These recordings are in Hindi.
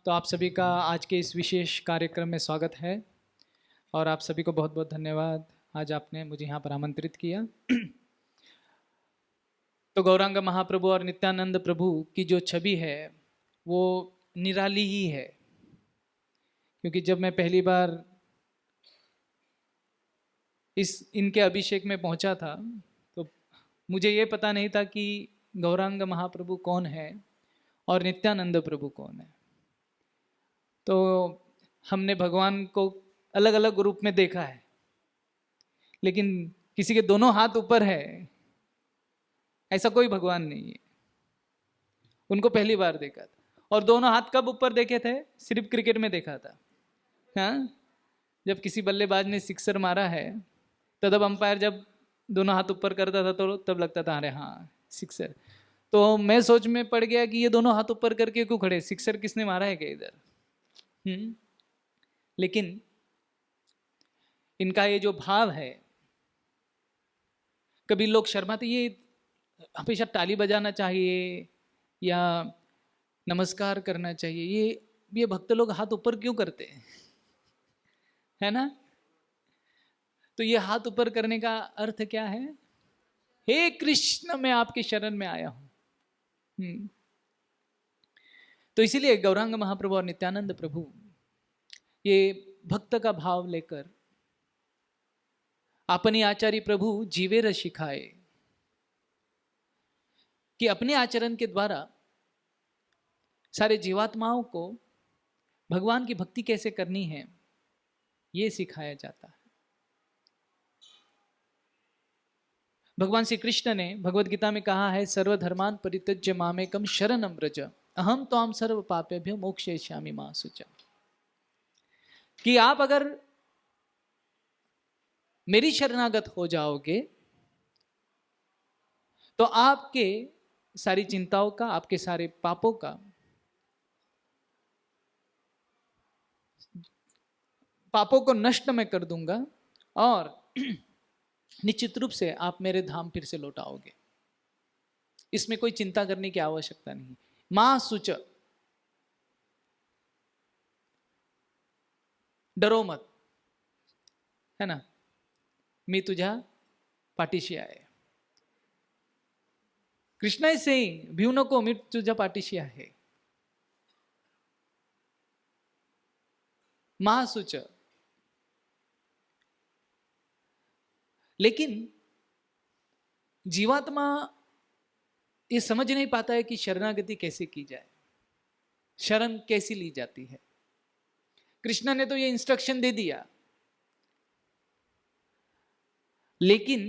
तो आप सभी का आज के इस विशेष कार्यक्रम में स्वागत है और आप सभी को बहुत बहुत धन्यवाद। आज आपने मुझे यहाँ पर आमंत्रित किया। तो गौरांग महाप्रभु और नित्यानंद प्रभु की जो छवि है वो निराली ही है, क्योंकि जब मैं पहली बार इनके अभिषेक में पहुंचा था तो मुझे ये पता नहीं था कि गौरांग महाप्रभु कौन है और नित्यानंद प्रभु कौन है। तो हमने भगवान को अलग अलग रूप में देखा है, लेकिन किसी के दोनों हाथ ऊपर है ऐसा कोई भगवान नहीं है। उनको पहली बार देखा था। और दोनों हाथ कब ऊपर देखे थे? सिर्फ क्रिकेट में देखा था। हाँ, जब किसी बल्लेबाज ने सिक्सर मारा है तो तब अंपायर जब दोनों हाथ ऊपर करता था तो तब लगता था अरे हाँ सिक्सर। तो मैं सोच में पड़ गया कि ये दोनों हाथ ऊपर करके क्यों खड़े, सिक्सर किसने मारा है क्या इधर? लेकिन इनका ये जो भाव है, कभी लोग शर्माते, ये हमेशा ताली बजाना चाहिए या नमस्कार करना चाहिए, ये भक्त लोग हाथ ऊपर क्यों करते हैं, है ना? तो ये हाथ ऊपर करने का अर्थ क्या है? हे कृष्ण, मैं आपके शरण में आया हूं। तो इसीलिए गौरांग महाप्रभु और नित्यानंद प्रभु ये भक्त का भाव लेकर अपने आचार्य प्रभु जीवेर सिखाए कि अपने आचरण के द्वारा सारे जीवात्माओं को भगवान की भक्ति कैसे करनी है ये सिखाया जाता है। भगवान श्री कृष्ण ने भगवत गीता में कहा है, सर्वधर्मान परित्यज्य मामेकम शरणम व्रज अहम त्वाम सर्व पापेभ्यो मोक्षयिष्यामि मा शुचा। कि आप अगर मेरी शरणागत हो जाओगे तो आपके सारी चिंताओं का, आपके सारे पापों का, पापों को नष्ट मैं कर दूंगा और निश्चित रूप से आप मेरे धाम फिर से लौटाओगे। इसमें कोई चिंता करने की आवश्यकता नहीं। मां सुच, डरो मत, है ना? मी तुझ्या पाठीशी आहे। कृष्णा इज सेइंग, भिऊ नको, मी तुझ्या पाठीशी आहे। महासुच। लेकिन जीवात्मा ये समझ नहीं पाता है कि शरणागति कैसे की जाए, शरण कैसी ली जाती है। कृष्ण ने तो ये इंस्ट्रक्शन दे दिया, लेकिन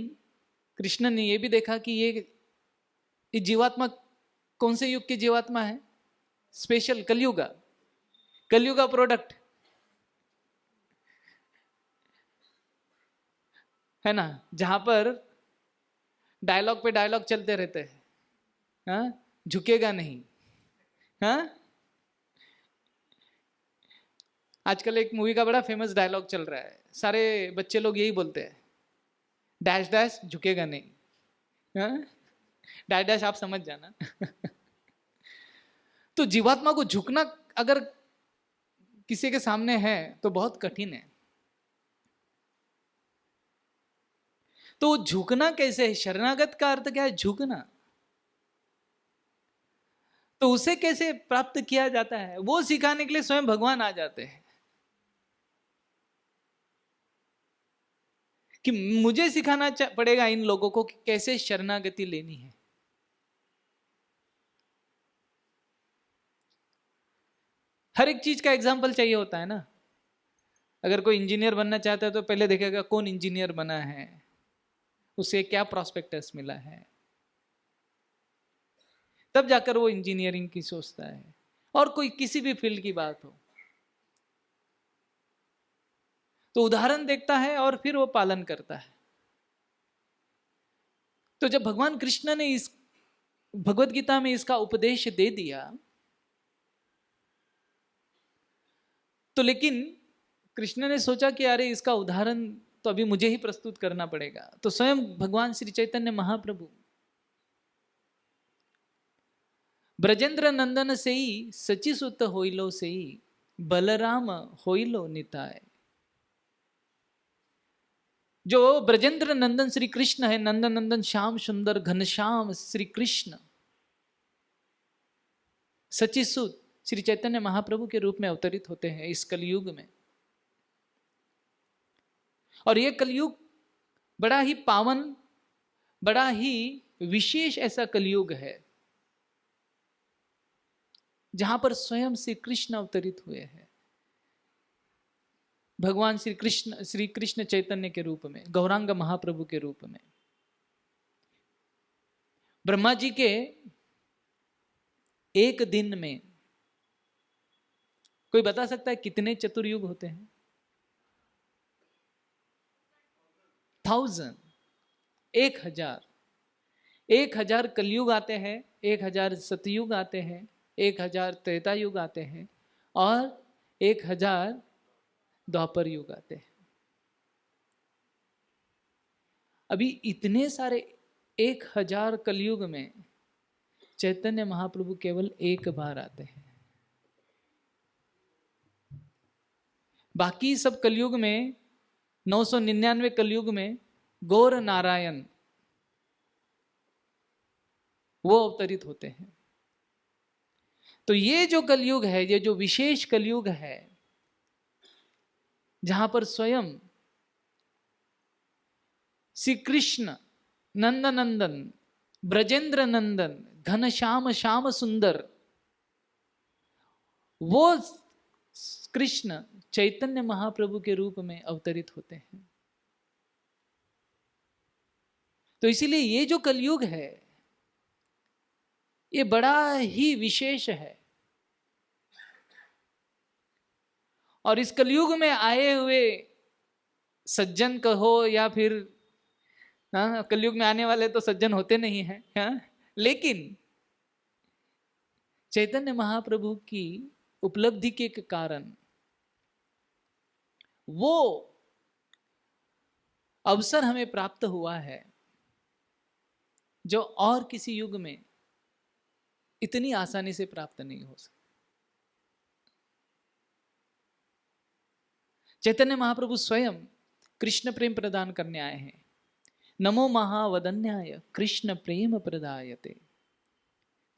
कृष्ण ने ये भी देखा कि ये जीवात्मा कौन से युग की जीवात्मा है? स्पेशल कलयुगा, कलयुगा प्रोडक्ट है ना, जहां पर डायलॉग पे डायलॉग चलते रहते हैं। हाँ, झुकेगा नहीं। हाँ, आजकल एक मूवी का बड़ा फेमस डायलॉग चल रहा है, सारे बच्चे लोग यही बोलते हैं, डैश डैश झुकेगा नहीं। हाँ? डैश डैश आप समझ जाना। तो जीवात्मा को झुकना अगर किसी के सामने है तो बहुत कठिन है। तो झुकना कैसे है? शरणागत का अर्थ क्या है? झुकना। तो उसे कैसे प्राप्त किया जाता है वो सिखाने के लिए स्वयं भगवान आ जाते हैं कि मुझे सिखाना पड़ेगा इन लोगों को कि कैसे शरणागति लेनी है। हर एक चीज का एग्जाम्पल चाहिए होता है ना। अगर कोई इंजीनियर बनना चाहता है तो पहले देखेगा कौन इंजीनियर बना है, उसे क्या प्रॉस्पेक्टस मिला है, तब जाकर वो इंजीनियरिंग की सोचता है। और कोई किसी भी फील्ड की बात हो तो उदाहरण देखता है और फिर वो पालन करता है। तो जब भगवान कृष्ण ने इस भगवत गीता में इसका उपदेश दे दिया तो लेकिन कृष्ण ने सोचा कि अरे इसका उदाहरण तो अभी मुझे ही प्रस्तुत करना पड़ेगा। तो स्वयं भगवान श्री चैतन्य महाप्रभु ब्रजेंद्र नंदन से ही सची सुत होइलो से ही बलराम होइलो निताय। जो ब्रजेंद्र नंदन श्री कृष्ण है, नंदन नंदन श्याम सुंदर घनश्याम श्री कृष्ण सची सुत श्री चैतन्य महाप्रभु के रूप में अवतरित होते हैं इस कलयुग में। और यह कलयुग बड़ा ही पावन, बड़ा ही विशेष ऐसा कलयुग है जहां पर स्वयं श्री कृष्ण अवतरित हुए हैं, भगवान श्री कृष्ण चैतन्य के रूप में, गौरांग महाप्रभु के रूप में। ब्रह्मा जी के एक दिन में कोई बता सकता है कितने चतुर्युग होते हैं? 1000, 1000। 1000 कलयुग आते हैं, 1000 सतयुग आते हैं, 1000 त्रेता युग आते हैं और 1000 द्वापर युग आते हैं। अभी इतने सारे 1000 कलयुग में चैतन्य महाप्रभु केवल एक बार आते हैं। बाकी सब कलयुग में, 999 कलयुग में गौर नारायण वो अवतरित होते हैं। तो ये जो कलयुग है, ये जो विशेष कलयुग है जहां पर स्वयं श्री कृष्ण नंदनंदन ब्रजेंद्र नंदन घनश्याम श्याम सुंदर वो कृष्ण चैतन्य महाप्रभु के रूप में अवतरित होते हैं। तो इसीलिए ये जो कलयुग है ये बड़ा ही विशेष है। और इस कलयुग में आए हुए सज्जन कहो या फिर कलयुग में आने वाले तो सज्जन होते नहीं हैं, लेकिन चैतन्य महाप्रभु की उपलब्धि के कारण वो अवसर हमें प्राप्त हुआ है जो और किसी युग में इतनी आसानी से प्राप्त नहीं हो सकता। चैतन्य महाप्रभु स्वयं कृष्ण प्रेम प्रदान करने आए हैं। नमो महावदन्याय कृष्ण प्रेम प्रदायते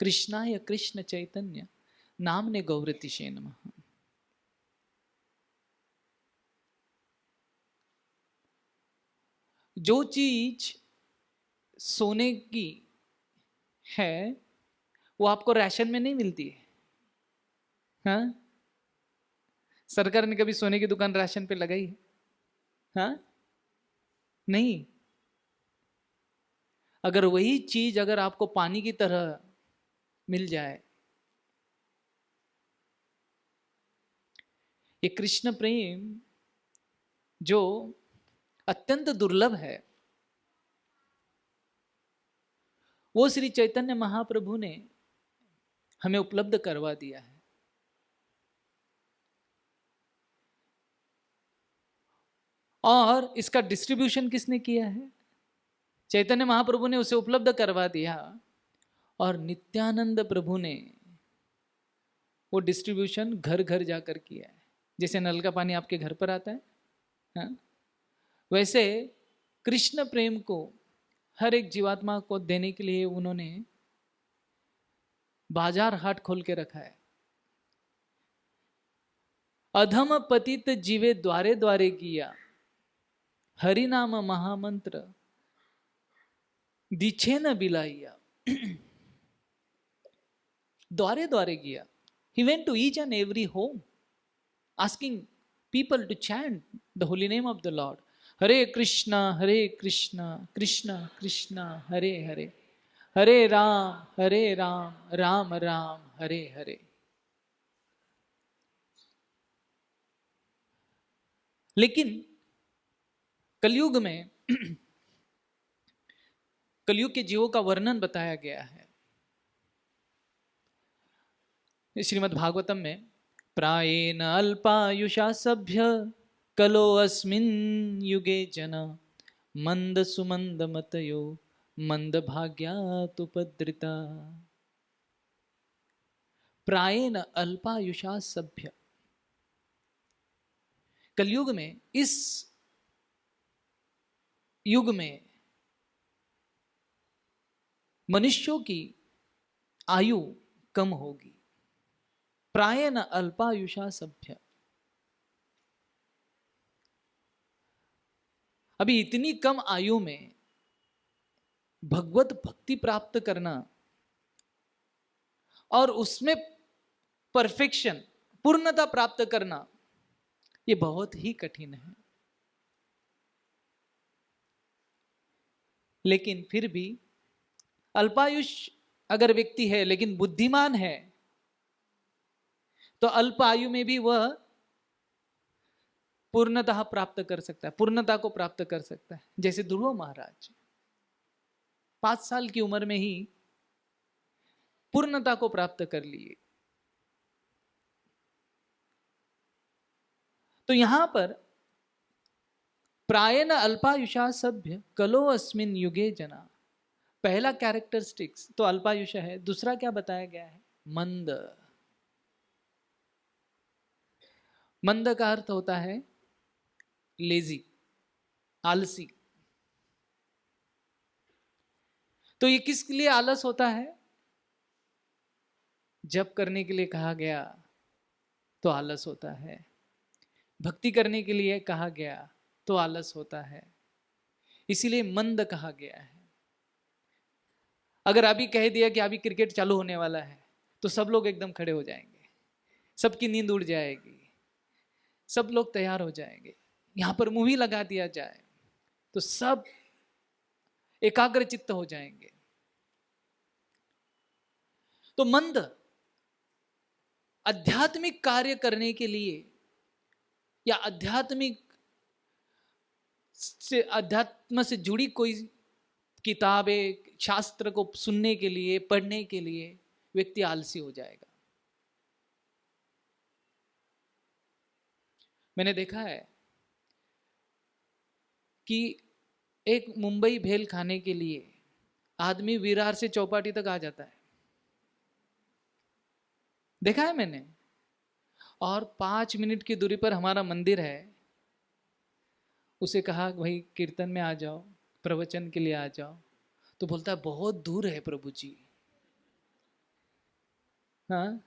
कृष्णाय कृष्ण चैतन्य नामने गौरतिशे नमः। जो चीज सोने की है वो आपको राशन में नहीं मिलती है। हाँ, सरकार ने कभी सोने की दुकान राशन पे लगाई है? हाँ, नहीं। अगर वही चीज अगर आपको पानी की तरह मिल जाए, ये कृष्ण प्रेम जो अत्यंत दुर्लभ है वो श्री चैतन्य महाप्रभु ने हमें उपलब्ध करवा दिया है। और इसका डिस्ट्रीब्यूशन किसने किया है? चैतन्य महाप्रभु ने उसे उपलब्ध करवा दिया और नित्यानंद प्रभु ने वो डिस्ट्रीब्यूशन घर घर जाकर किया है। जैसे नल का पानी आपके घर पर आता है, हाँ? वैसे कृष्ण प्रेम को हर एक जीवात्मा को देने के लिए उन्होंने बाजार हाट खोल के रखा है। अधम पतित जीवे द्वारे द्वारे किया हरि नाम महामंत्र दीछे न बिलाइया। द्वारे द्वारे किया। He went to each and every home asking people to chant the holy name of the Lord. Hare Krishna Krishna Krishna Hare Hare Hare Ram Ram Ram Hare Hare। लेकिन कलयुग में कलयुग के जीवों का वर्णन बताया गया है श्रीमद् भागवतम में। प्रायेण अल्पायुषा सभ्य कलो अस्मिन् युगे जना मंद सुमंद मतयो मंद भाग्यातुपद्रिता। प्रायेण अल्पायुषा सभ्य। कलयुग में, इस युग में मनुष्यों की आयु कम होगी। प्रायेण अल्पायुषा सभ्य। अभी इतनी कम आयु में भगवत भक्ति प्राप्त करना और उसमें परफेक्शन, पूर्णता प्राप्त करना, ये बहुत ही कठिन है। लेकिन फिर भी अल्पायुष अगर व्यक्ति है लेकिन बुद्धिमान है, तो अल्प आयु में भी वह पूर्णतः प्राप्त कर सकता है, पूर्णता को प्राप्त कर सकता है। जैसे ध्रुव महाराज 5 साल की उम्र में ही पूर्णता को प्राप्त कर लिए। तो यहां पर प्रायेण अल्पायुषा सभ्य कलो अस्मिन युगे जना, पहला कैरेक्टरिस्टिक्स तो अल्पायुष है। दूसरा क्या बताया गया है? मंद। मंद का अर्थ होता है लेजी, आलसी। तो ये किसके लिए आलस होता है? जप करने के लिए कहा गया तो आलस होता है, भक्ति करने के लिए कहा गया तो आलस होता है, इसीलिए मंद कहा गया है। अगर अभी कह दिया कि अभी क्रिकेट चालू होने वाला है तो सब लोग एकदम खड़े हो जाएंगे, सबकी नींद उड़ जाएगी, सब लोग तैयार हो जाएंगे। यहां पर मूवी लगा दिया जाए तो सब एकाग्र चित्त हो जाएंगे। तो मंद आध्यात्मिक कार्य करने के लिए या आध्यात्मिक से, अध्यात्म से जुड़ी कोई किताबें, शास्त्र को सुनने के लिए, पढ़ने के लिए व्यक्ति आलसी हो जाएगा। मैंने देखा है कि एक मुंबई भेल खाने के लिए आदमी विरार से चौपाटी तक आ जाता है, देखा है मैंने। और 5 मिनट की दूरी पर हमारा मंदिर है, उसे कहा भाई कीर्तन में आ जाओ, प्रवचन के लिए आ जाओ, तो बोलता है बहुत दूर है प्रभु जी। हाँ,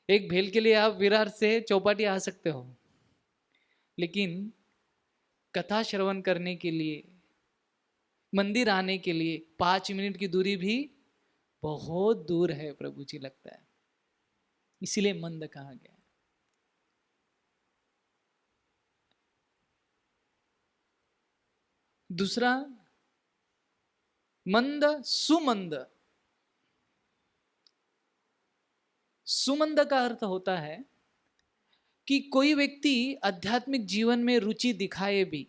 एक भेल के लिए आप विरार से चौपाटी आ सकते हो, लेकिन कथा श्रवण करने के लिए, मंदिर आने के लिए 5 मिनट की दूरी भी बहुत दूर है प्रभु जी, लगता है। इसीलिए मंद कहा गया। दूसरा मंद, सुमंद। सुमंद का अर्थ होता है कि कोई व्यक्ति आध्यात्मिक जीवन में रुचि दिखाए भी,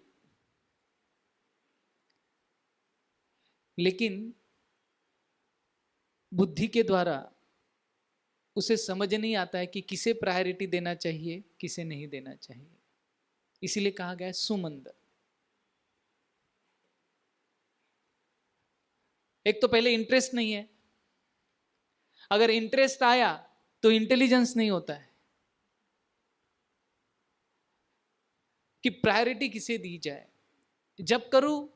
लेकिन बुद्धि के द्वारा उसे समझ नहीं आता है कि किसे प्रायोरिटी देना चाहिए, किसे नहीं देना चाहिए। इसीलिए कहा गया है सुमंद। एक तो पहले इंटरेस्ट नहीं है, अगर इंटरेस्ट आया तो इंटेलिजेंस नहीं होता है कि प्रायोरिटी किसे दी जाए, जब करूं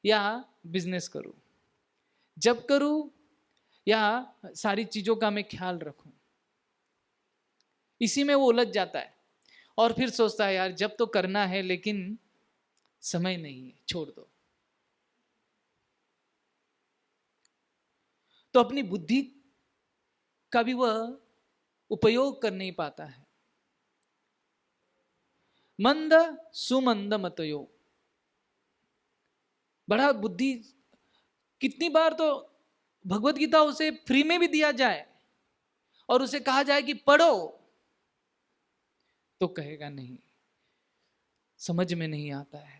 या बिजनेस करूं, जब करूं या सारी चीजों का मैं ख्याल रखूं। इसी में वो उलझ जाता है और फिर सोचता है यार जब तो करना है लेकिन समय नहीं है, छोड़ दो। तो अपनी बुद्धि का भी वह उपयोग कर नहीं पाता है। मंद सुमंद मतयो, बड़ा बुद्धि। कितनी बार तो भगवत गीता उसे फ्री में भी दिया जाए और उसे कहा जाए कि पढ़ो, तो कहेगा नहीं, समझ में नहीं आता है।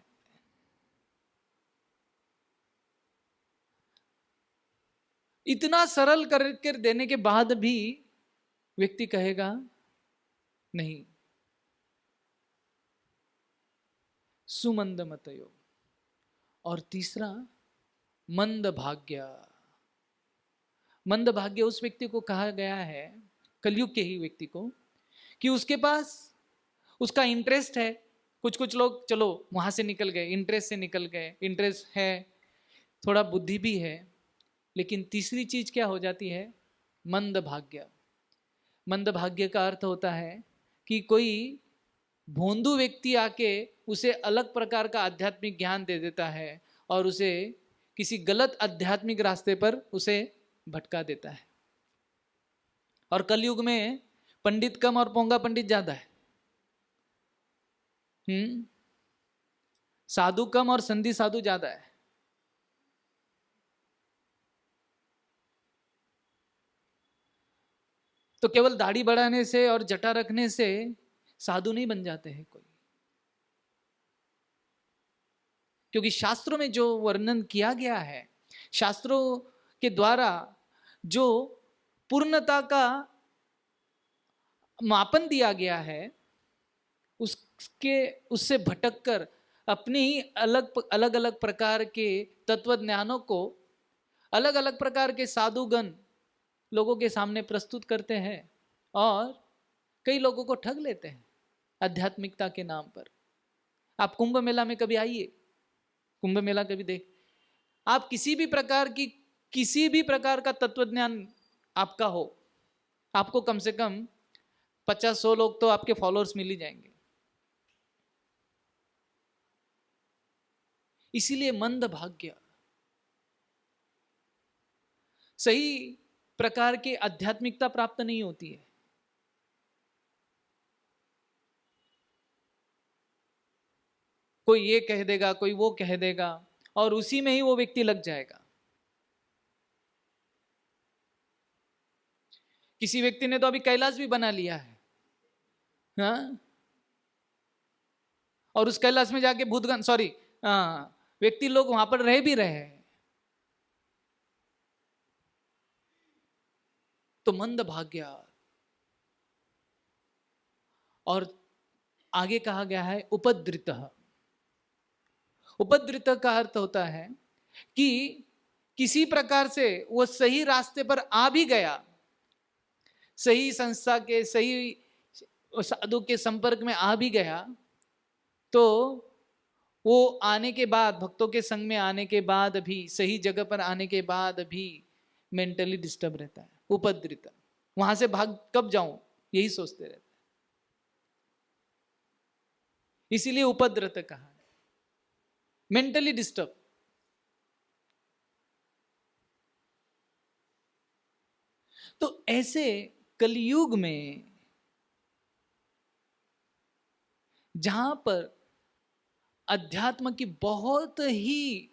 इतना सरल करके देने के बाद भी व्यक्ति कहेगा नहीं। सुमंद मतयो। और तीसरा मंद भाग्य। मंदभाग्य उस व्यक्ति को कहा गया है, कलयुग के ही व्यक्ति को, कि उसके पास उसका इंटरेस्ट है। कुछ कुछ लोग चलो वहां से निकल गए, इंटरेस्ट से निकल गए, इंटरेस्ट है, थोड़ा बुद्धि भी है, लेकिन तीसरी चीज क्या हो जाती है? मंदभाग्य। मंदभाग्य का अर्थ होता है कि कोई भोंदू व्यक्ति आके उसे अलग प्रकार का आध्यात्मिक ज्ञान दे देता है और उसे किसी गलत आध्यात्मिक रास्ते पर उसे भटका देता है। और कलयुग में पंडित कम और पोंगा पंडित ज्यादा है। साधु कम और संधि साधु ज्यादा है। तो केवल दाढ़ी बढ़ाने से और जटा रखने से साधु नहीं बन जाते हैं कोई, क्योंकि शास्त्रों में जो वर्णन किया गया है, शास्त्रों के द्वारा जो पूर्णता का मापन दिया गया है, उससे भटककर अपनी ही अलग अलग प्रकार के तत्व ज्ञानों को अलग अलग प्रकार के साधुगण लोगों के सामने प्रस्तुत करते हैं और कई लोगों को ठग लेते हैं आध्यात्मिकता के नाम पर। आप कुंभ मेला में कभी आइए, कुंभ मेला कभी देख, आप किसी भी प्रकार का तत्वज्ञान आपका हो, आपको कम से कम 50-100 लोग तो आपके फॉलोअर्स मिल ही जाएंगे। इसीलिए मंदभाग्य, सही प्रकार की आध्यात्मिकता प्राप्त नहीं होती है। कोई ये कह देगा, कोई वो कह देगा और उसी में ही वो व्यक्ति लग जाएगा। किसी व्यक्ति ने तो अभी कैलाश भी बना लिया है, हाँ? और उस कैलाश में जाके भूतगण व्यक्ति लोग वहां पर रह भी रहे हैं। तो मंदभाग्य। और आगे कहा गया है उपद्रित। उपद्रित का अर्थ होता है कि किसी प्रकार से वो सही रास्ते पर आ भी गया, सही संस्था के सही साधु के संपर्क में आ भी गया, तो वो आने के बाद, भक्तों के संग में आने के बाद भी, सही जगह पर आने के बाद भी मेंटली डिस्टर्ब रहता है, उपद्रित। वहां से भाग कब जाऊं यही सोचते रहते हैं। इसीलिए उपद्रत कहा है, मेंटली डिस्टर्ब। तो ऐसे कलयुग में जहां पर अध्यात्म की बहुत ही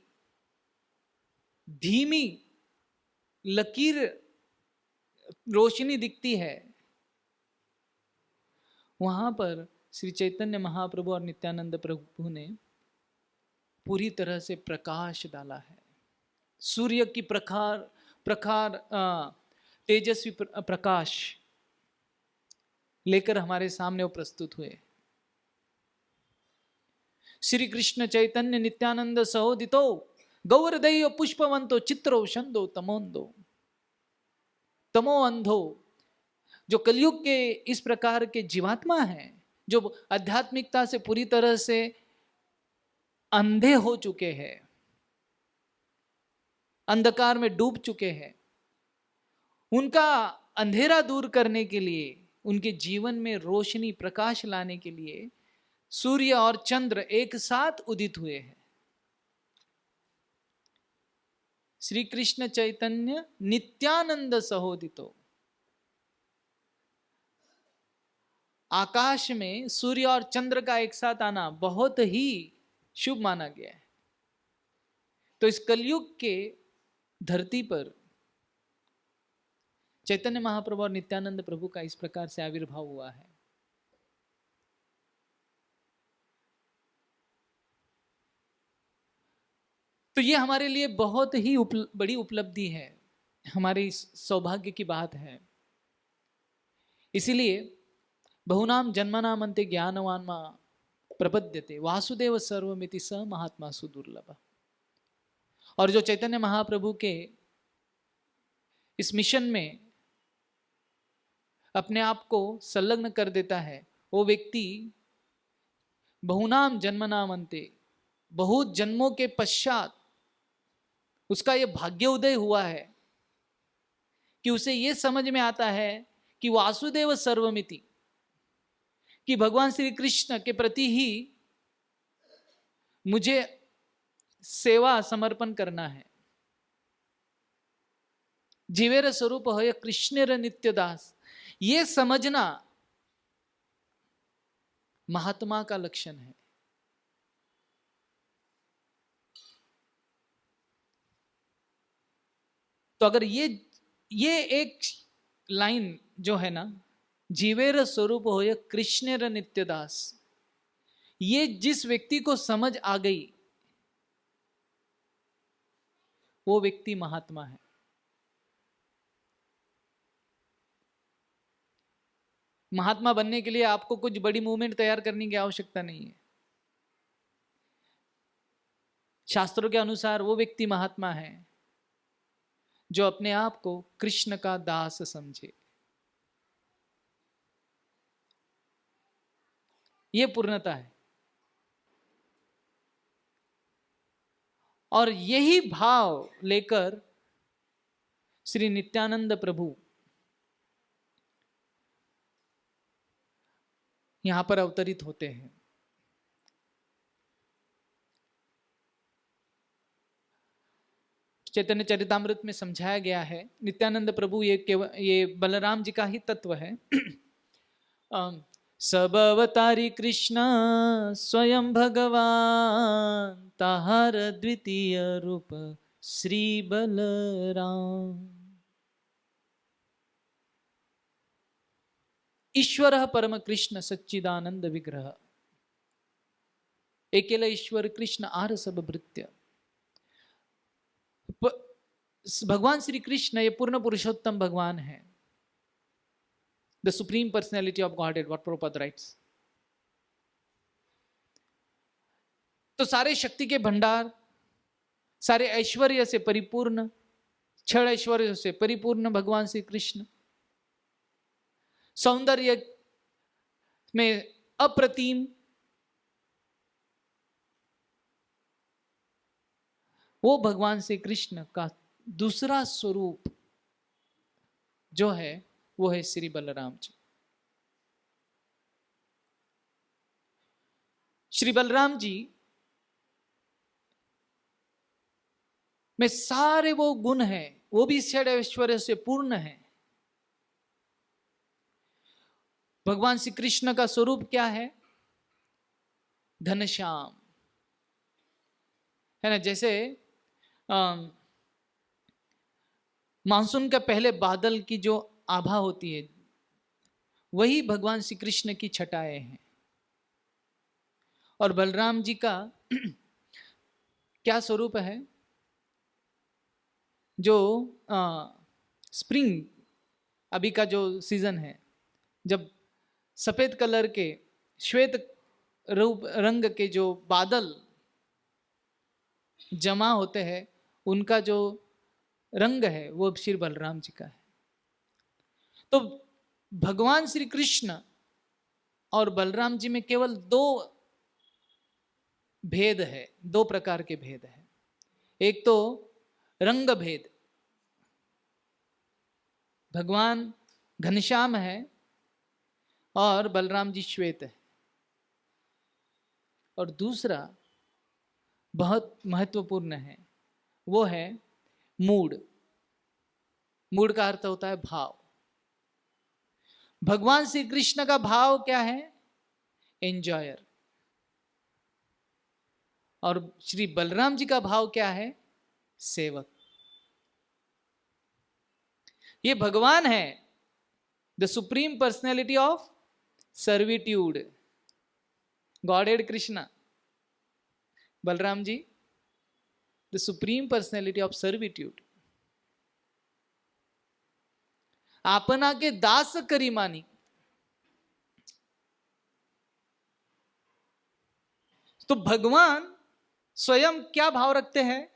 धीमी लकीर रोशनी दिखती है, वहां पर श्री चैतन्य महाप्रभु और नित्यानंद प्रभु ने पूरी तरह से प्रकाश डाला है। सूर्य की प्रखर तेजस्वी प्रकाश लेकर हमारे सामने वो प्रस्तुत हुए। श्री कृष्ण चैतन्य नित्यानंद सहोदितो गौरदैव पुष्पवंतो चित्रो छंदो तमोंदो तमो अंधो। जो कलयुग के इस प्रकार के जीवात्मा हैं, जो आध्यात्मिकता से पूरी तरह से अंधे हो चुके हैं, अंधकार में डूब चुके हैं, उनका अंधेरा दूर करने के लिए, उनके जीवन में रोशनी प्रकाश लाने के लिए सूर्य और चंद्र एक साथ उदित हुए हैं। श्री कृष्ण चैतन्य नित्यानंद सहोदितो। आकाश में सूर्य और चंद्र का एक साथ आना बहुत ही शुभ माना गया है। तो इस कलयुग के धरती पर चैतन्य महाप्रभु और नित्यानंद प्रभु का इस प्रकार से आविर्भाव हुआ है। तो ये हमारे लिए बहुत ही बड़ी उपलब्धि है, हमारी सौभाग्य की बात है। इसीलिए बहुनाम जन्मनाम अन्ते ज्ञानवान मा प्रपद्यते वासुदेव सर्वमिति स महात्मा सुदुर्लभ। और जो चैतन्य महाप्रभु के इस मिशन में अपने आप को संलग्न कर देता है, वो व्यक्ति बहुनाम जन्मनाम अन्ते, बहुत जन्मों के पश्चात उसका ये भाग्य उदय हुआ है कि उसे ये समझ में आता है कि वासुदेव सर्वमिति, कि भगवान श्री कृष्ण के प्रति ही मुझे सेवा समर्पण करना है। जीवेर स्वरूप है कृष्णेर नित्यदास, ये समझना महात्मा का लक्षण है। तो अगर ये एक लाइन जो है ना, जीवेर स्वरूप हो कृष्णेर नित्यदास, ये जिस व्यक्ति को समझ आ गई वो व्यक्ति महात्मा है। महात्मा बनने के लिए आपको कुछ बड़ी मूवमेंट तैयार करने की आवश्यकता नहीं है। शास्त्रों के अनुसार वो व्यक्ति महात्मा है जो अपने आप को कृष्ण का दास समझे। ये पूर्णता है। और यही भाव लेकर श्री नित्यानंद प्रभु यहां पर अवतरित होते हैं। चैतन्य चरितामृत में समझाया गया है, नित्यानंद प्रभु ये बलराम जी का ही तत्व है। सब अवतारी कृष्ण स्वयं भगवान, ताहार द्वितीय रूप श्री बलराम। ईश्वर परम कृष्ण सच्चिदानंद विग्रह, अकेला ईश्वर कृष्ण आर सब भृत्य। भगवान श्री कृष्ण ये पूर्ण पुरुषोत्तम भगवान है, the supreme personality of godhead, what Prabhupada rights. तो सारे शक्ति के भंडार, सारे ऐश्वर्य से परिपूर्ण, छह ऐश्वर्य से परिपूर्ण भगवान श्री कृष्ण, सौंदर्य में अप्रतिम, वो भगवान श्री कृष्ण का दूसरा स्वरूप जो है वो है श्री बलराम जी। श्री बलराम जी में सारे वो गुण हैं, वो भी षड ऐश्वर्य से पूर्ण है। भगवान श्री कृष्ण का स्वरूप क्या है? घनश्याम है ना। जैसे मानसून का पहले बादल की जो आभा होती है, वही भगवान श्री कृष्ण की छटाएं हैं। और बलराम जी का क्या स्वरूप है? जो स्प्रिंग, अभी का जो सीजन है, जब सफेद कलर के श्वेत रूप रंग के जो बादल जमा होते हैं, उनका जो रंग है वो श्री बलराम जी का है। तो भगवान श्री कृष्ण और बलराम जी में केवल दो भेद है, दो प्रकार के भेद है। एक तो रंग भेद, भगवान घनश्याम है और बलराम जी श्वेत है। और दूसरा बहुत महत्वपूर्ण है, वो है मूड। मूड का अर्थ होता है भाव। भगवान श्री कृष्ण का भाव क्या है? एंजॉयर। और श्री बलराम जी का भाव क्या है? सेवक। ये भगवान है, the supreme personality of servitude, Godhead Krishna. Balram ji the supreme personality of servitude. आपना के दास करी मानी। तो भगवान स्वयं क्या भाव रखते हैं?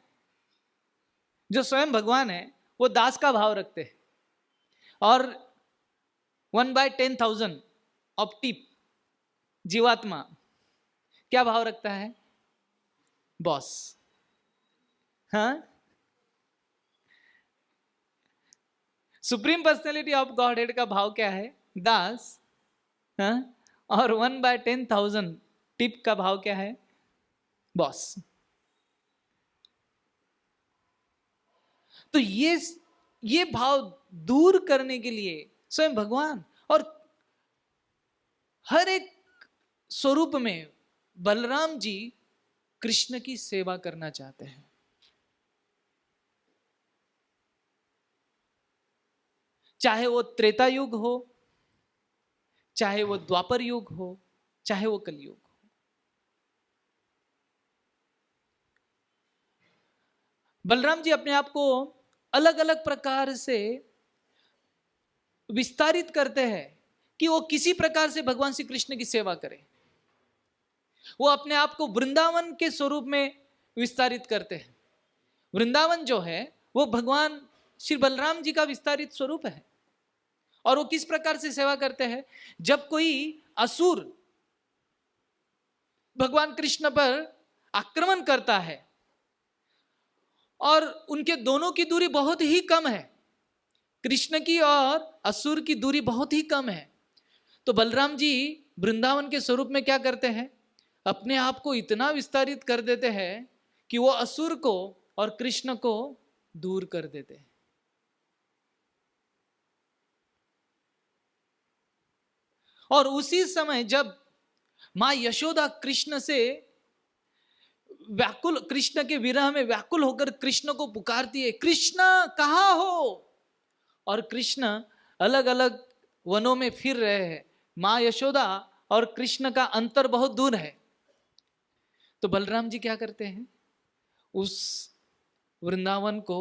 जो स्वयं भगवान है वो दास का भाव रखते हैं, और 1/10,000 ऑफ टिप जीवात्मा क्या भाव रखता है? बॉस। हाँ, supreme personality of God head का भाव क्या है? दास। हाँ, और 1/10,000 टिप का भाव क्या है? बॉस। तो ये भाव दूर करने के लिए स्वयं भगवान और हर एक स्वरूप में बलराम जी कृष्ण की सेवा करना चाहते हैं। चाहे वो त्रेता युग हो, चाहे वो द्वापर युग हो, चाहे वो कलयुग हो। बलराम जी अपने आप को अलग अलग प्रकार से विस्तारित करते हैं कि वो किसी प्रकार से भगवान श्री कृष्ण की सेवा करें। वो अपने आप को वृंदावन के स्वरूप में विस्तारित करते हैं। वृंदावन जो है वो भगवान श्री बलराम जी का विस्तारित स्वरूप है। और वो किस प्रकार से सेवा करते हैं? जब कोई असुर भगवान कृष्ण पर आक्रमण करता है और उनके दोनों की दूरी बहुत ही कम है, कृष्ण की और असुर की दूरी बहुत ही कम है, तो बलराम जी वृंदावन के स्वरूप में क्या करते हैं? अपने आप को इतना विस्तारित कर देते हैं कि वो असुर को और कृष्ण को दूर कर देते हैं। और उसी समय जब मां यशोदा कृष्ण से व्याकुल, कृष्ण के विरह में व्याकुल होकर कृष्ण को पुकारती है, कृष्ण कहाँ हो? और कृष्ण अलग अलग वनों में फिर रहे हैं। मां यशोदा और कृष्ण का अंतर बहुत दूर है। तो बलराम जी क्या करते हैं? उस वृंदावन को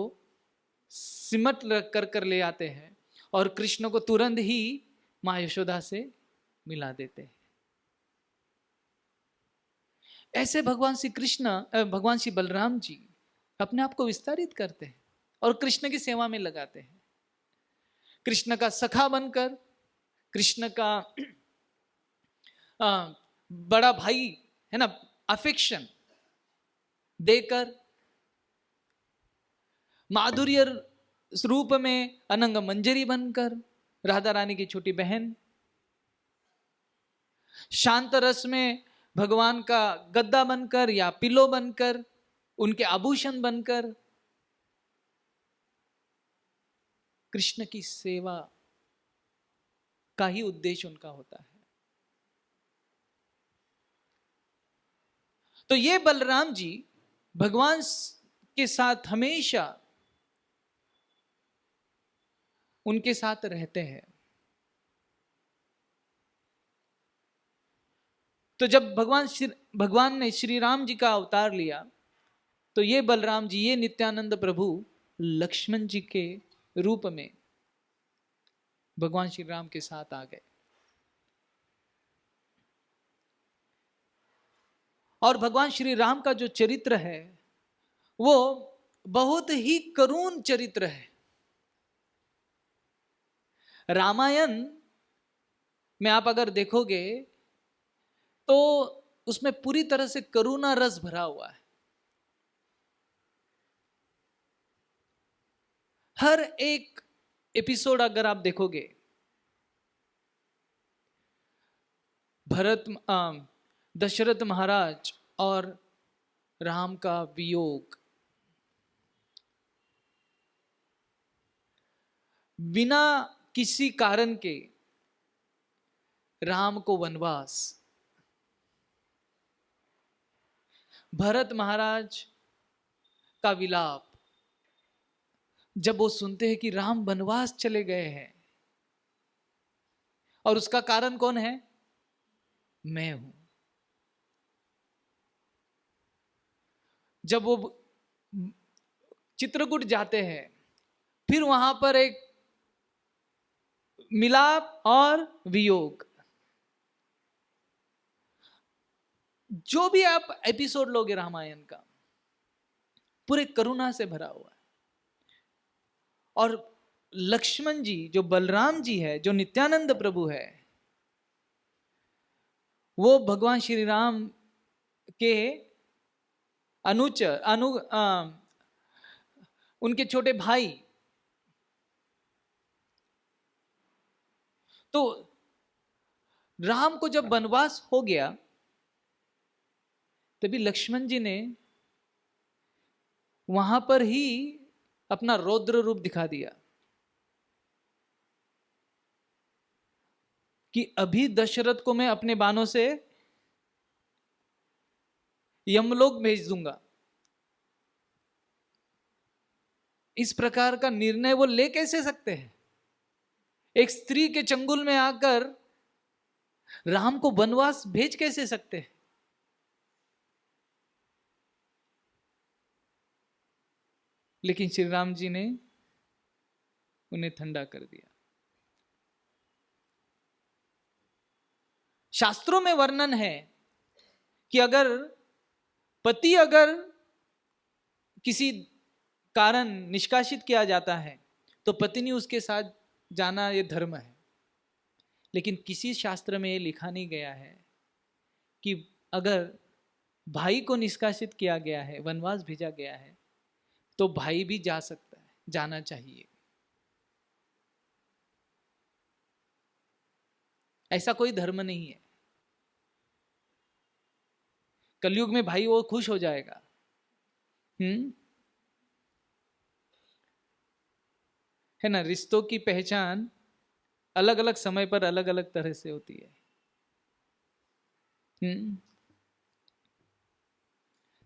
सिमट कर ले आते हैं और कृष्ण को तुरंत ही मां यशोदा से मिला देते हैं। ऐसे भगवान श्री कृष्ण, भगवान श्री बलराम जी अपने आप को विस्तारित करते हैं और कृष्ण की सेवा में लगाते हैं। कृष्ण का सखा बनकर, कृष्ण का बड़ा भाई है ना, अफेक्शन देकर, माधुर्य रूप में अनंग मंजरी बनकर, राधा रानी की छोटी बहन, शांत रस में भगवान का गद्दा बनकर या पिलो बनकर, उनके आभूषण बनकर कृष्ण की सेवा का ही उद्देश्य उनका होता है। तो ये बलराम जी भगवान के साथ हमेशा उनके साथ रहते हैं। तो जब भगवान ने श्री राम जी का अवतार लिया, तो ये बलराम जी, ये नित्यानंद प्रभु लक्ष्मण जी के रूप में भगवान श्री राम के साथ आ गए। और भगवान श्री राम का जो चरित्र है वो बहुत ही करुण चरित्र है। रामायण में आप अगर देखोगे तो उसमें पूरी तरह से करुणा रस भरा हुआ है। हर एक एपिसोड अगर आप देखोगे, दशरथ महाराज और राम का वियोग, बिना किसी कारण के राम को वनवास, भरत महाराज का विलाप, जब वो सुनते हैं कि राम वनवास चले गए हैं और उसका कारण कौन है? मैं हूं। जब वो चित्रकूट जाते हैं, फिर वहां पर एक मिलाप और वियोग, जो भी आप एपिसोड लोगे रामायण का, पूरे करुणा से भरा हुआ है। और लक्ष्मण जी जो बलराम जी है, जो नित्यानंद प्रभु है, वो भगवान श्री राम के अनुचर उनके छोटे भाई। तो राम को जब वनवास हो गया, तभी लक्ष्मण जी ने वहां पर ही अपना रौद्र रूप दिखा दिया कि अभी दशरथ को मैं अपने बाणों से यमलोक भेज दूंगा। इस प्रकार का निर्णय वो ले कैसे सकते हैं? एक स्त्री के चंगुल में आकर राम को वनवास भेज कैसे सकते हैं? लेकिन श्री राम जी ने उन्हें ठंडा कर दिया। शास्त्रों में वर्णन है कि अगर पति अगर किसी कारण निष्कासित किया जाता है तो पत्नी उसके साथ जाना ये धर्म है। लेकिन किसी शास्त्र में ये लिखा नहीं गया है कि अगर भाई को निष्कासित किया गया है, वनवास भेजा गया है, तो भाई भी जा सकता है, जाना चाहिए। ऐसा कोई धर्म नहीं है। कलयुग में भाई वो खुश हो जाएगा। है ना, रिश्तों की पहचान अलग अलग समय पर अलग अलग तरह से होती है।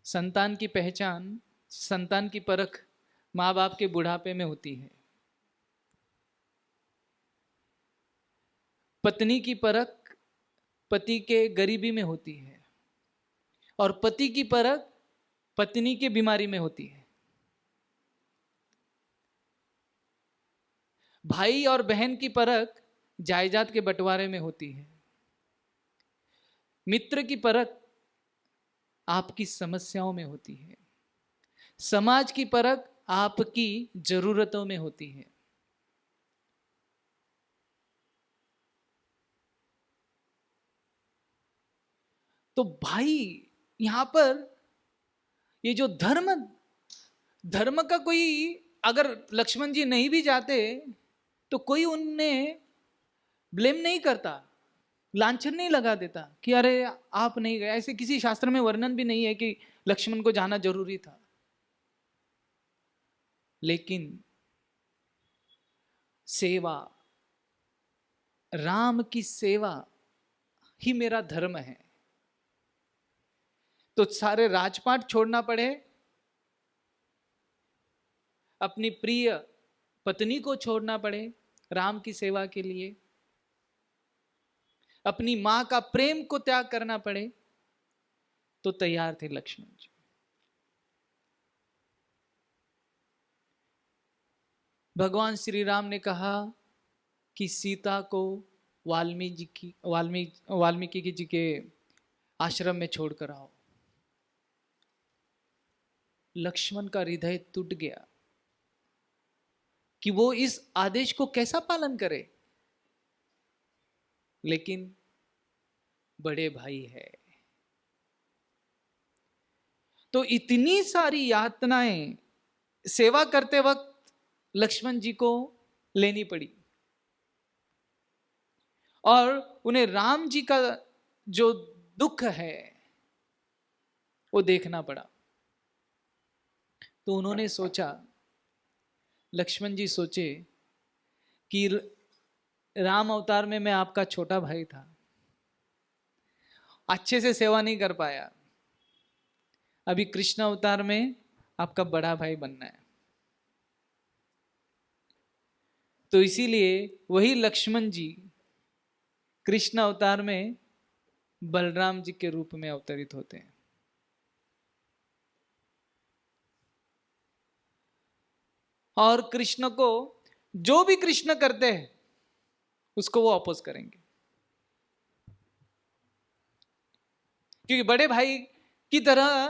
संतान की पहचान, संतान की परख माँ बाप के बुढ़ापे में होती है। पत्नी की परख पति के गरीबी में होती है, और पति की परख पत्नी की बीमारी में होती है। भाई और बहन की परख जायदाद के बंटवारे में होती है। मित्र की परख आपकी समस्याओं में होती है। समाज की परख आपकी जरूरतों में होती है। तो भाई यहां पर ये जो धर्म का कोई, अगर लक्ष्मण जी नहीं भी जाते तो कोई उन्हें ब्लेम नहीं करता, लांछन नहीं लगा देता कि अरे आप नहीं गए। ऐसे किसी शास्त्र में वर्णन भी नहीं है कि लक्ष्मण को जाना जरूरी था। लेकिन सेवा, राम की सेवा ही मेरा धर्म है, तो सारे राजपाट छोड़ना पड़े, अपनी प्रिय पत्नी को छोड़ना पड़े राम की सेवा के लिए, अपनी मां का प्रेम को त्याग करना पड़े, तो तैयार थे लक्ष्मण जी। भगवान श्री राम ने कहा कि सीता को वाल्मीकि जी के आश्रम में छोड़कर आओ। लक्ष्मण का हृदय टूट गया कि वो इस आदेश को कैसा पालन करे, लेकिन बड़े भाई है तो इतनी सारी यातनाएं सेवा करते वक्त लक्ष्मण जी को लेनी पड़ी, और उन्हें राम जी का जो दुख है वो देखना पड़ा। तो उन्होंने सोचा, लक्ष्मण जी सोचे कि राम अवतार में मैं आपका छोटा भाई था, अच्छे से सेवा नहीं कर पाया, अभी कृष्ण अवतार में आपका बड़ा भाई बनना है। तो इसीलिए वही लक्ष्मण जी कृष्ण अवतार में बलराम जी के रूप में अवतरित होते हैं। और कृष्ण को जो भी कृष्ण करते हैं उसको वो अपोज करेंगे, क्योंकि बड़े भाई की तरह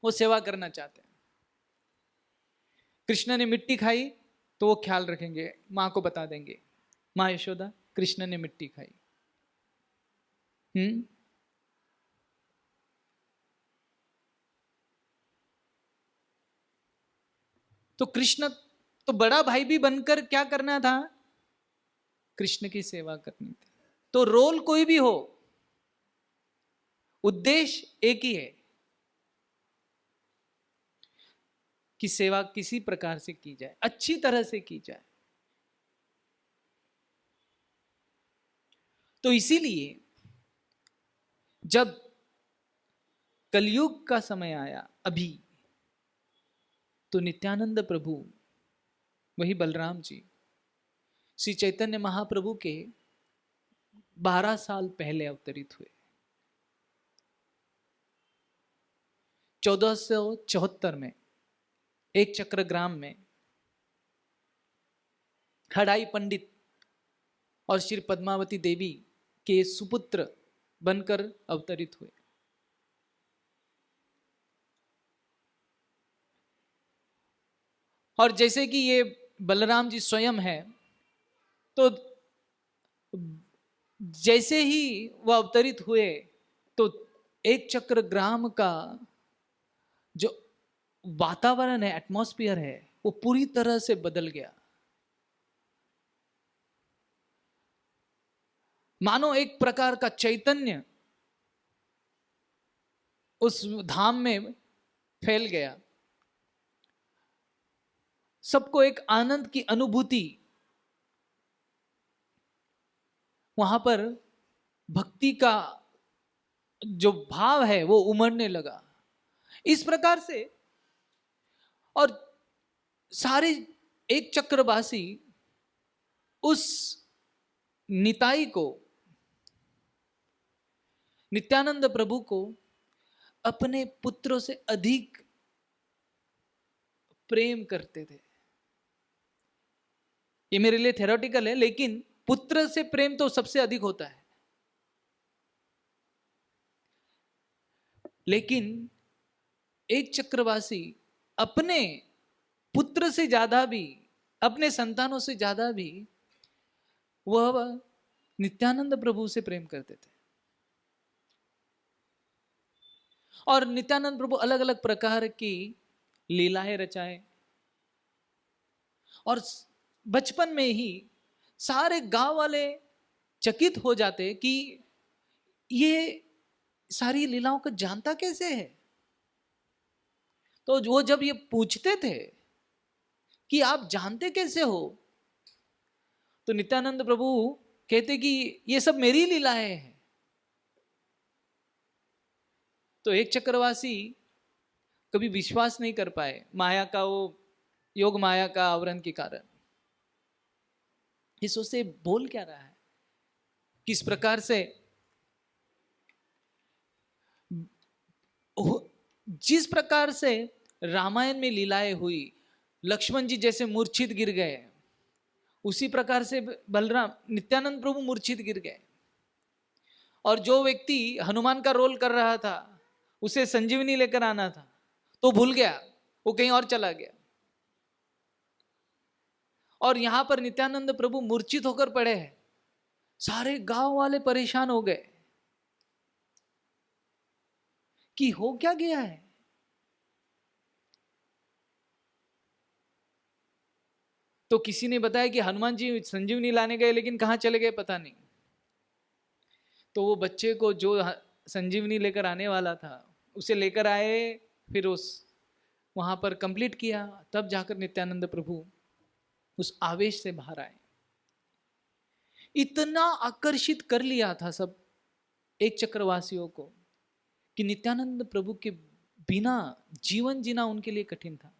वो सेवा करना चाहते हैं। कृष्ण ने मिट्टी खाई तो वो ख्याल रखेंगे, माँ को बता देंगे, माँ यशोदा कृष्ण ने मिट्टी खाई। तो कृष्ण तो बड़ा भाई भी बनकर क्या करना था, कृष्ण की सेवा करनी थी। तो रोल कोई भी हो, उद्देश्य एक ही है कि सेवा किसी प्रकार से की जाए, अच्छी तरह से की जाए। तो इसीलिए जब कलयुग का समय आया अभी, तो नित्यानंद प्रभु, वही बलराम जी, श्री चैतन्य महाप्रभु के 12 साल पहले अवतरित हुए। 1474 में एक चक्र ग्राम में हड़ाई पंडित और श्री पद्मावती देवी के सुपुत्र बनकर अवतरित हुए। और जैसे कि ये बलराम जी स्वयं है, तो जैसे ही वह अवतरित हुए तो एक चक्र ग्राम का जो वातावरण है, एटमॉस्फेयर है, वो पूरी तरह से बदल गया। मानो एक प्रकार का चैतन्य उस धाम में फैल गया। सबको एक आनंद की अनुभूति, वहां पर भक्ति का जो भाव है वो उमड़ने लगा इस प्रकार से। और सारे एक चक्रवासी उस निताई को, नित्यानंद प्रभु को अपने पुत्रों से अधिक प्रेम करते थे। ये मेरे लिए थेरोटिकल है, लेकिन पुत्र से प्रेम तो सबसे अधिक होता है। लेकिन एक चक्रवासी अपने पुत्र से ज्यादा भी, अपने संतानों से ज्यादा भी वह नित्यानंद प्रभु से प्रेम करते थे। और नित्यानंद प्रभु अलग अलग प्रकार की लीलाएं रचाए, और बचपन में ही सारे गांव वाले चकित हो जाते कि ये सारी लीलाओं को जानता कैसे है। तो वो जब ये पूछते थे कि आप जानते कैसे हो, तो नित्यानंद प्रभु कहते कि ये सब मेरी लीलाएं हैं। तो एक चक्रवासी कभी विश्वास नहीं कर पाए, माया का वो योग माया का आवरण के कारण। ये सोचते बोल क्या रहा है, किस प्रकार से जिस प्रकार से रामायण में लीलाएं हुई, लक्ष्मण जी जैसे मूर्छित गिर गए, उसी प्रकार से बलराम नित्यानंद प्रभु मूर्छित गिर गए। और जो व्यक्ति हनुमान का रोल कर रहा था, उसे संजीवनी लेकर आना था, तो भूल गया, वो कहीं और चला गया। और यहां पर नित्यानंद प्रभु मूर्छित होकर पड़े हैं। सारे गांव वाले परेशान हो गए कि हो क्या गया है। तो किसी ने बताया कि हनुमान जी संजीवनी लाने गए, लेकिन कहां चले गए पता नहीं। तो वो बच्चे को जो संजीवनी लेकर आने वाला था, उसे लेकर आए, फिर उस वहां पर कंप्लीट किया, तब जाकर नित्यानंद प्रभु उस आवेश से बाहर आए। इतना आकर्षित कर लिया था सब एक चक्रवासियों को कि नित्यानंद प्रभु के बिना जीवन जीना उनके लिए कठिन था।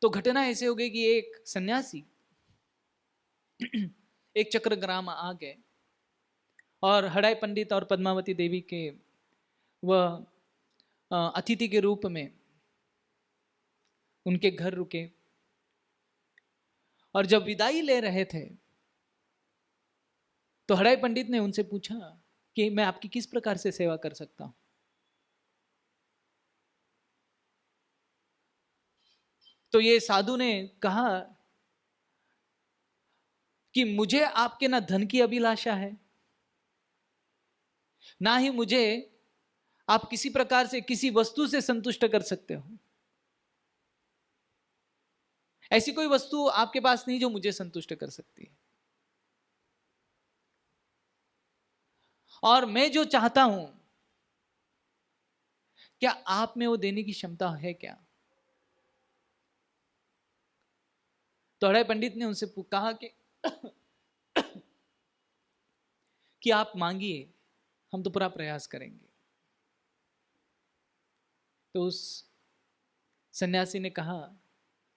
तो घटना ऐसे हो गई कि एक सन्यासी एक चक्र ग्राम आ गए और हड़ाई पंडित और पद्मावती देवी के वह अतिथि के रूप में उनके घर रुके। और जब विदाई ले रहे थे, तो हड़ाई पंडित ने उनसे पूछा कि मैं आपकी किस प्रकार से सेवा कर सकता हूं। तो ये साधु ने कहा कि मुझे आपके ना धन की अभिलाषा है, ना ही मुझे आप किसी प्रकार से किसी वस्तु से संतुष्ट कर सकते हो। ऐसी कोई वस्तु आपके पास नहीं जो मुझे संतुष्ट कर सकती है। और मैं जो चाहता हूं, क्या आप में वो देने की क्षमता है क्या? तो हड़ाई पंडित ने उनसे कहा कि आप मांगिए, हम तो पूरा प्रयास करेंगे। तो उस सन्यासी ने कहा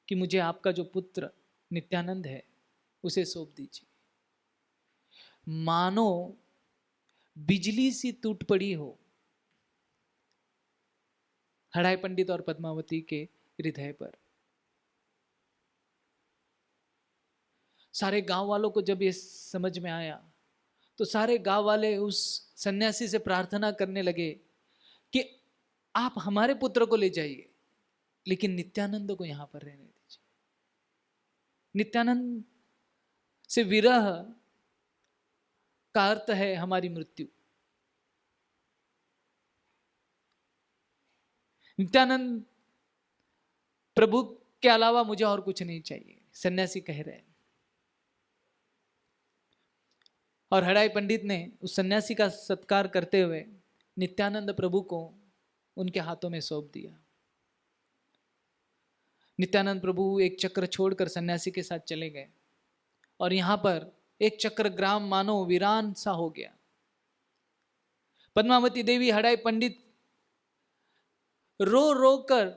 कि मुझे आपका जो पुत्र नित्यानंद है उसे सौंप दीजिए। मानो बिजली सी टूट पड़ी हो हड़ाई पंडित और पद्मावती के हृदय पर। सारे गांव वालों को जब ये समझ में आया तो सारे गांव वाले उस सन्यासी से प्रार्थना करने लगे कि आप हमारे पुत्र को ले जाइए, लेकिन नित्यानंद को यहां पर रहने दीजिए। नित्यानंद से विरह का अर्थ है हमारी मृत्यु। नित्यानंद प्रभु के अलावा मुझे और कुछ नहीं चाहिए, सन्यासी कह रहे हैं। और हड़ाई पंडित ने उस सन्यासी का सत्कार करते हुए नित्यानंद प्रभु को उनके हाथों में सौंप दिया। नित्यानंद प्रभु एक चक्र छोड़कर सन्यासी के साथ चले गए और यहां पर एक चक्र ग्राम मानो वीरान सा हो गया। पद्मावती देवी हड़ाई पंडित रो रो कर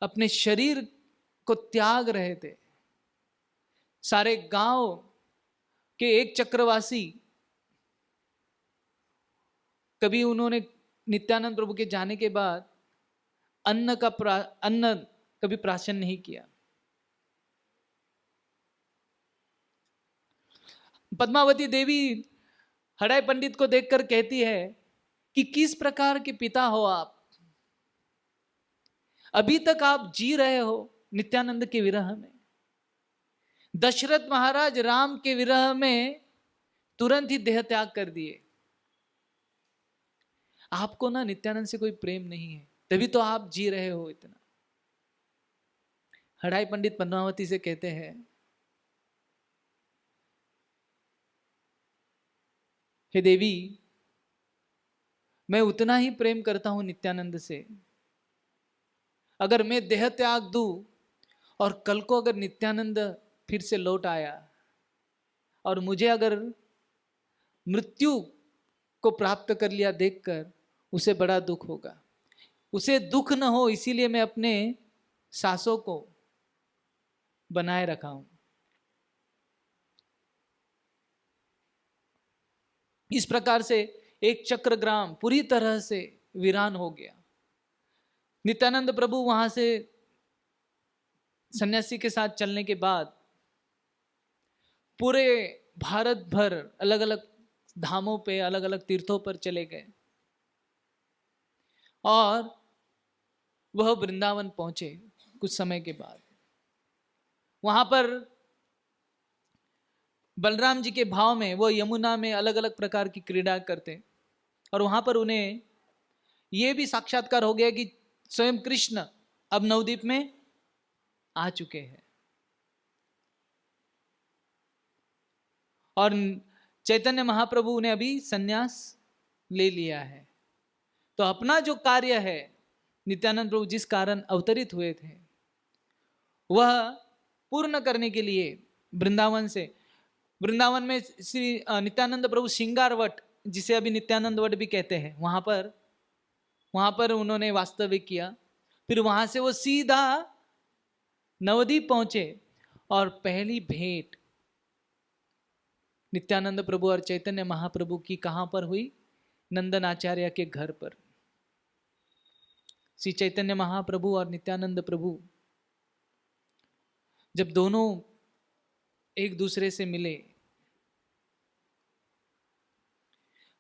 अपने शरीर को त्याग रहे थे। सारे गांव के एक चक्रवासी कभी उन्होंने नित्यानंद प्रभु के जाने के बाद अन्न कभी प्राशन नहीं किया। पद्मावती देवी हड़ाई पंडित को देखकर कहती है कि किस प्रकार के पिता हो आप, अभी तक आप जी रहे हो नित्यानंद के विरह में। दशरथ महाराज राम के विरह में तुरंत ही देह त्याग कर दिए। आपको ना नित्यानंद से कोई प्रेम नहीं है, तभी तो आप जी रहे हो इतना। हड़ाई पंडित पद्मावती से कहते हैं, हे देवी, मैं उतना ही प्रेम करता हूं नित्यानंद से। अगर मैं देह त्याग दूं और कल को अगर नित्यानंद फिर से लौट आया और मुझे अगर मृत्यु को प्राप्त कर लिया देखकर, उसे बड़ा दुख होगा। उसे दुख न हो इसीलिए मैं अपने सांसों को बनाए रखा हूं। इस प्रकार से एक चक्रग्राम पूरी तरह से वीरान हो गया। नित्यानंद प्रभु वहां से सन्यासी के साथ चलने के बाद पूरे भारत भर अलग अलग धामों पे, अलग अलग तीर्थों पर चले गए और वह वृंदावन पहुंचे। कुछ समय के बाद वहां पर बलराम जी के भाव में वो यमुना में अलग अलग प्रकार की क्रीड़ा करते और वहां पर उन्हें यह भी साक्षात्कार हो गया कि स्वयं कृष्ण अब नवद्वीप में आ चुके हैं। और चैतन्य महाप्रभु ने अभी सन्यास ले लिया है। तो अपना जो कार्य है, नित्यानंद प्रभु जिस कारण अवतरित हुए थे, वह पूर्ण करने के लिए वृंदावन में श्री नित्यानंद प्रभु श्रृंगार वट, जिसे अभी नित्यानंद वट भी कहते हैं, वहां पर उन्होंने वास्तविक किया। फिर वहां से वो सीधा नवद्वीप पहुंचे और पहली भेंट नित्यानंद प्रभु और चैतन्य महाप्रभु की कहां पर हुई? नंदन आचार्य के घर पर। श्री चैतन्य महाप्रभु और नित्यानंद प्रभु जब दोनों एक दूसरे से मिले,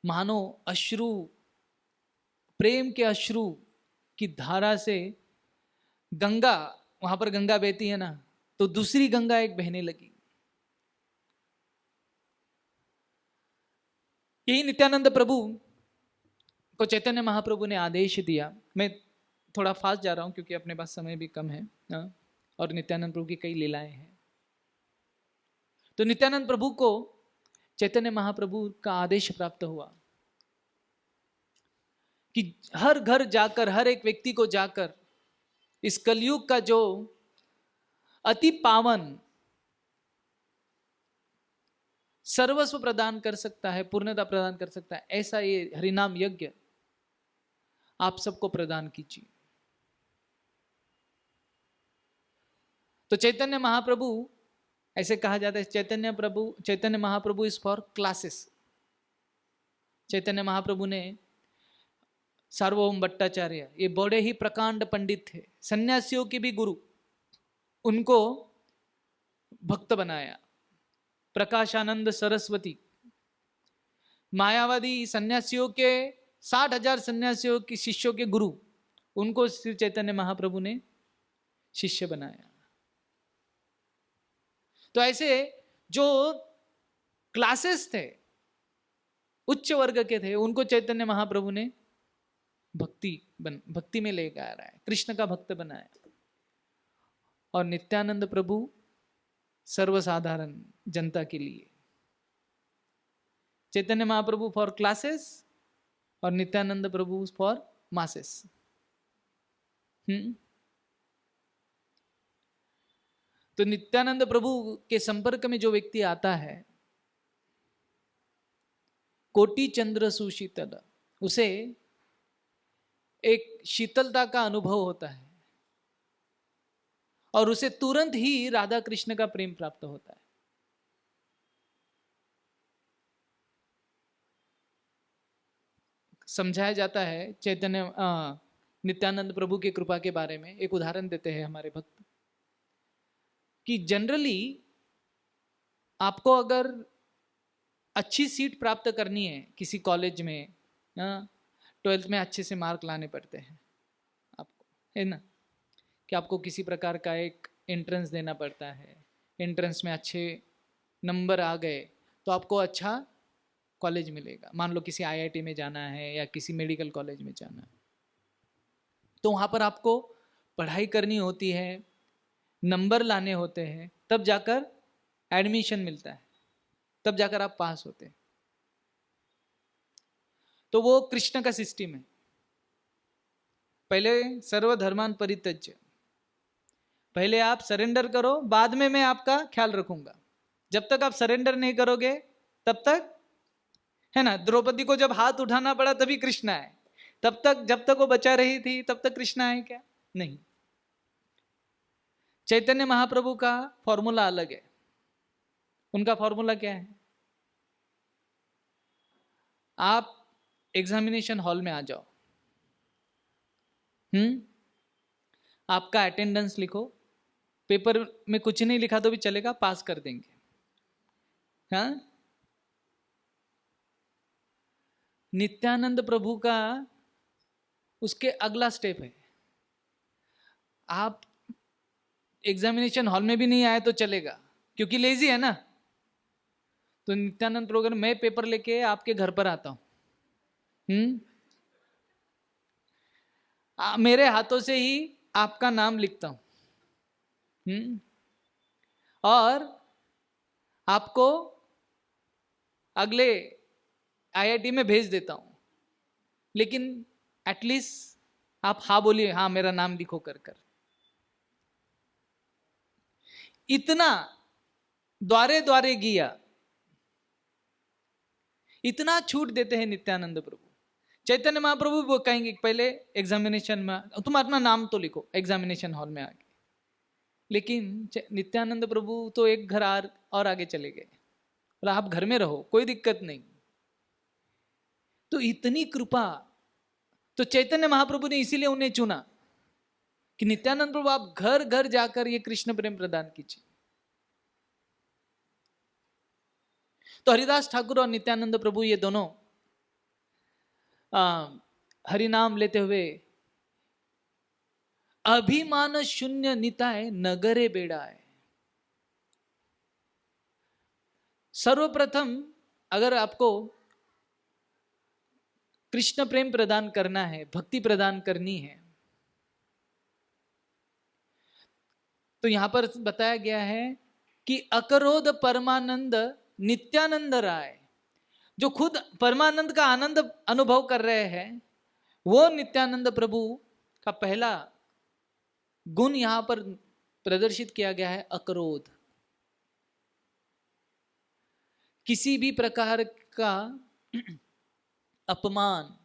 मानो अश्रु, प्रेम के अश्रु की धारा से गंगा, वहां पर गंगा बहती है ना, तो दूसरी गंगा एक बहने लगी। यही नित्यानंद प्रभु को चैतन्य महाप्रभु ने आदेश दिया। मैं थोड़ा फास्ट जा रहा हूं क्योंकि अपने पास समय भी कम है, और नित्यानंद प्रभु की कई लीलाएं हैं। तो नित्यानंद प्रभु को चैतन्य महाप्रभु का आदेश प्राप्त हुआ कि हर घर जाकर, हर एक व्यक्ति को जाकर इस कलयुग का जो अति पावन सर्वस्व प्रदान कर सकता है, पूर्णता प्रदान कर सकता है, ऐसा ये हरिनाम यज्ञ आप सबको प्रदान कीजिए। तो चैतन्य महाप्रभु, ऐसे कहा जाता है, Chaitanya Mahaprabhu is for classes. Chaitanya Mahaprabhu ने सार्वभौम भट्टाचार्य, ये बड़े ही प्रकांड पंडित थे, सन्यासियों के भी गुरु, उनको भक्त बनाया। प्रकाशानंद सरस्वती, मायावादी सन्यासियों के 60,000 सन्यासियों के शिष्यों के गुरु, उनको श्री चैतन्य महाप्रभु ने शिष्य बनाया। तो ऐसे जो क्लासेस थे, उच्च वर्ग के थे, उनको चैतन्य महाप्रभु ने भक्ति में ले आ रहा है, कृष्ण का भक्त बनाया। और नित्यानंद प्रभु सर्वसाधारण जनता के लिए, चैतन्य महाप्रभु फॉर क्लासेस और नित्यानंद प्रभु फॉर मासेस। तो नित्यानंद प्रभु के संपर्क में जो व्यक्ति आता है, कोटि चंद्र सुशीतल, उसे एक शीतलता का अनुभव होता है और उसे तुरंत ही राधा कृष्ण का प्रेम प्राप्त होता है। समझाया जाता है नित्यानंद प्रभु की कृपा के बारे में, एक उदाहरण देते हैं हमारे भक्त कि जनरली आपको अगर अच्छी सीट प्राप्त करनी है किसी कॉलेज में, 12th में अच्छे से मार्क लाने पड़ते हैं आपको, है ना, कि आपको किसी प्रकार का एक एंट्रेंस देना पड़ता है। एंट्रेंस में अच्छे नंबर आ गए तो आपको अच्छा कॉलेज मिलेगा। मान लो किसी IIT में जाना है या किसी मेडिकल कॉलेज में जाना है, तो वहाँ पर आपको पढ़ाई करनी होती है, नंबर लाने होते हैं, तब जाकर एडमिशन मिलता है, तब जाकर आप पास होते हैं। तो वो कृष्ण का सिस्टम है। पहले सर्वधर्मान परित्यज्य, पहले आप सरेंडर करो, बाद में मैं आपका ख्याल रखूंगा। जब तक आप सरेंडर नहीं करोगे तब तक, है ना, द्रौपदी को जब हाथ उठाना पड़ा तभी कृष्ण आए, तब तक जब तक वो बचा रही थी तब तक कृष्ण आए क्या? नहीं। चैतन्य महाप्रभु का फॉर्मूला अलग है। उनका फॉर्मूला क्या है? आप एग्जामिनेशन हॉल में आ जाओ, आपका अटेंडेंस लिखो, पेपर में कुछ नहीं लिखा तो भी चलेगा, पास कर देंगे। हाँ, नित्यानंद प्रभु का उसके अगला स्टेप है, आप एग्जामिनेशन हॉल में भी नहीं आए तो चलेगा, क्योंकि लेजी है ना। तो नित्यानंद प्रभु, अगर मैं पेपर लेके आपके घर पर आता हूं, मेरे हाथों से ही आपका नाम लिखता हूं, और आपको अगले IIT में भेज देता हूं, लेकिन एटलीस्ट आप हाँ बोलिए, हाँ मेरा नाम लिखो कर कर। इतना द्वारे द्वारे गया, इतना छूट देते हैं नित्यानंद प्रभु। चैतन्य महाप्रभु वो कहेंगे पहले एग्जामिनेशन में तुम अपना नाम तो लिखो एग्जामिनेशन हॉल में आके, लेकिन नित्यानंद प्रभु तो एक घर और आगे चले गए, बोला आप घर में रहो, कोई दिक्कत नहीं। तो इतनी कृपा, तो चैतन्य महाप्रभु ने इसीलिए उन्हें चुना कि नित्यानंद प्रभु आप घर घर जाकर ये कृष्ण प्रेम प्रदान कीजिए। तो हरिदास ठाकुर और नित्यानंद प्रभु ये दोनों हरि नाम लेते हुए अभिमान शून्य निताय नगरे बेड़ाए। सर्वप्रथम अगर आपको कृष्ण प्रेम प्रदान करना है, भक्ति प्रदान करनी है, तो यहां पर बताया गया है कि अकरोध परमानंद नित्यानंद राय। जो खुद परमानंद का आनंद अनुभव कर रहे हैं, वो नित्यानंद प्रभु का पहला गुण यहां पर प्रदर्शित किया गया है, अकरोध। किसी भी प्रकार का अपमान,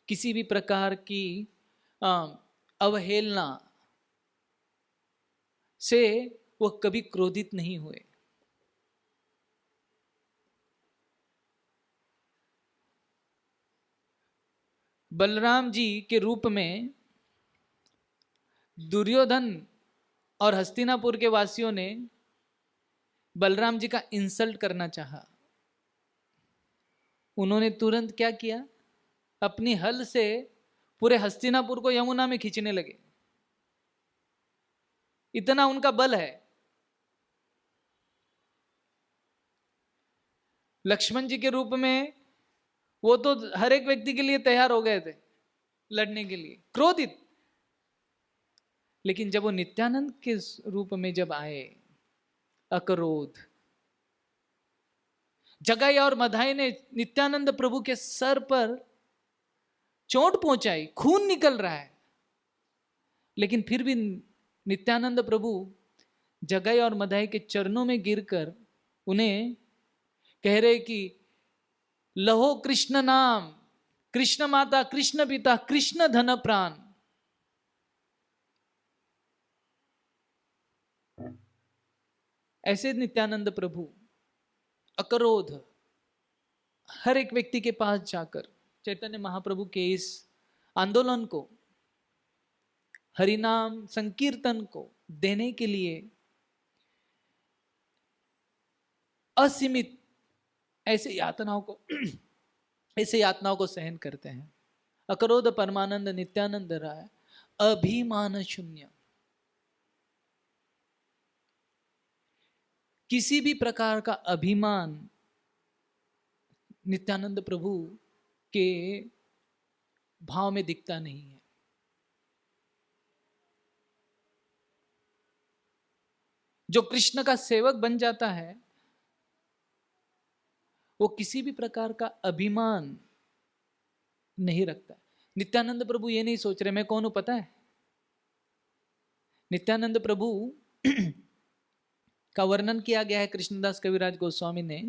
किसी भी प्रकार की अवहेलना से वह कभी क्रोधित नहीं हुए। बलराम जी के रूप में दुर्योधन और हस्तिनापुर के वासियों ने बलराम जी का इंसल्ट करना चाहा। उन्होंने तुरंत क्या किया, अपनी हल से पूरे हस्तिनापुर को यमुना में खींचने लगे। इतना उनका बल है। लक्ष्मण जी के रूप में वो तो हर एक व्यक्ति के लिए तैयार हो गए थे लड़ने के लिए, क्रोधित। लेकिन जब वो नित्यानंद के रूप में जब आए, अकरोध। जगाई और मधाई ने नित्यानंद प्रभु के सर पर चोट पहुंचाई, खून निकल रहा है, लेकिन फिर भी नित्यानंद प्रभु जगाई और मधाई के चरणों में गिरकर उन्हें कह रहे कि लहो कृष्ण नाम, कृष्ण माता, कृष्ण पिता, कृष्ण धन प्राण। ऐसे नित्यानंद प्रभु अकरोध हर एक व्यक्ति के पास जाकर चैतन्य महाप्रभु के इस आंदोलन को, हरिनाम संकीर्तन को देने के लिए असीमित ऐसे यातनाओं को सहन करते हैं। अकरोध परमानंद नित्यानंद राय अभिमान शून्य। किसी भी प्रकार का अभिमान नित्यानंद प्रभु के भाव में दिखता नहीं है। जो कृष्ण का सेवक बन जाता है, वो किसी भी प्रकार का अभिमान नहीं रखता। नित्यानंद प्रभु ये नहीं सोच रहे मैं कौन हूं पता है। नित्यानंद प्रभु का वर्णन किया गया है कृष्णदास कविराज गोस्वामी ने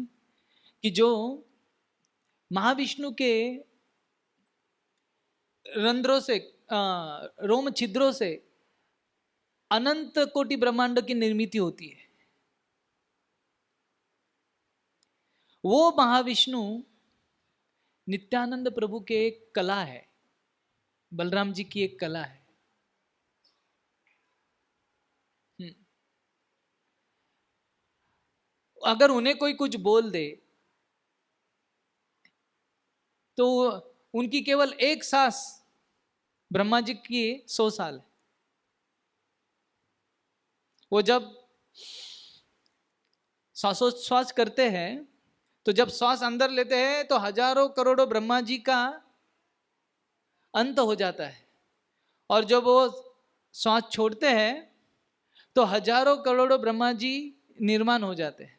कि जो महाविष्णु के रंध्रों से, रोम छिद्रों से अनंत कोटि ब्रह्मांड की निर्मित होती है, वो महाविष्णु नित्यानंद प्रभु के एक कला है, बलराम जी की एक कला है। अगर उन्हें कोई कुछ बोल दे तो उनकी केवल एक सांस ब्रह्मा जी की 100 साल है। वो जब श्वासोच्छ्वास करते हैं तो जब श्वास अंदर लेते हैं तो हजारों करोड़ों ब्रह्मा जी का अंत हो जाता है, और जब वो श्वास छोड़ते हैं तो हजारों करोड़ों ब्रह्मा जी निर्माण हो जाते हैं।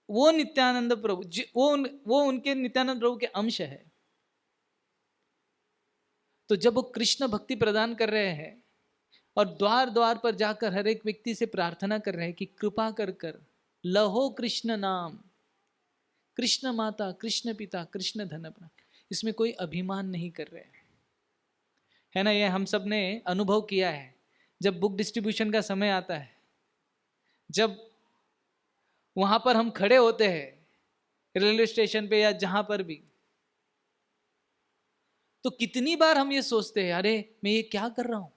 वो नित्यानंद प्रभु वो उनके नित्यानंद प्रभु के अंश है। तो जब वो कृष्ण भक्ति प्रदान कर रहे हैं और द्वार द्वार पर जाकर हर एक व्यक्ति से प्रार्थना कर रहे हैं कि कृपा कर लहो कृष्ण नाम, कृष्ण माता, कृष्ण पिता, कृष्ण धन प्राण, इसमें कोई अभिमान नहीं कर रहे हैं, है ना। ये हम सब ने अनुभव किया है। जब बुक डिस्ट्रीब्यूशन का समय आता है, जब वहां पर हम खड़े होते हैं रेलवे स्टेशन पे या जहां पर भी, तो कितनी बार हम ये सोचते हैं अरे मैं ये क्या कर रहा हूं,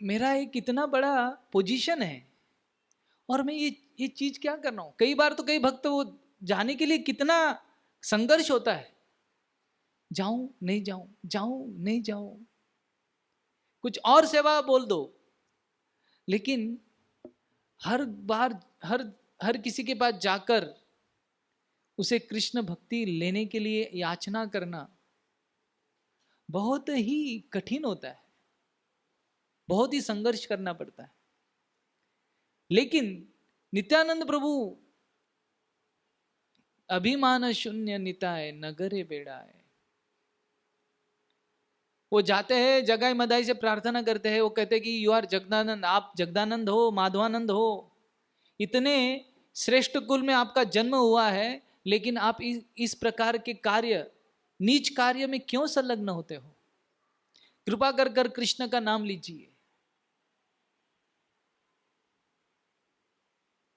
मेरा एक कितना बड़ा पोजीशन है और मैं ये चीज क्या कर रहा हूं। कई बार तो कई भक्त वो जाने के लिए कितना संघर्ष होता है, जाऊं नहीं जाऊं, जाऊं नहीं जाऊं, कुछ और सेवा बोल दो। लेकिन हर बार हर हर किसी के पास जाकर उसे कृष्ण भक्ति लेने के लिए याचना करना बहुत ही कठिन होता है, बहुत ही संघर्ष करना पड़ता है। लेकिन नित्यानंद प्रभु अभिमान शून्य निताय नगरे बेड़ाए, वो जाते हैं जगाई मदाई से प्रार्थना करते हैं, वो कहते हैं कि यू आर जगदानंद, आप जगदानंद हो, माधवानंद हो, इतने श्रेष्ठ कुल में आपका जन्म हुआ है, लेकिन आप इस प्रकार के कार्य, नीच कार्य में क्यों संलग्न होते हो? कृपा कर कर कृष्ण का नाम लीजिए।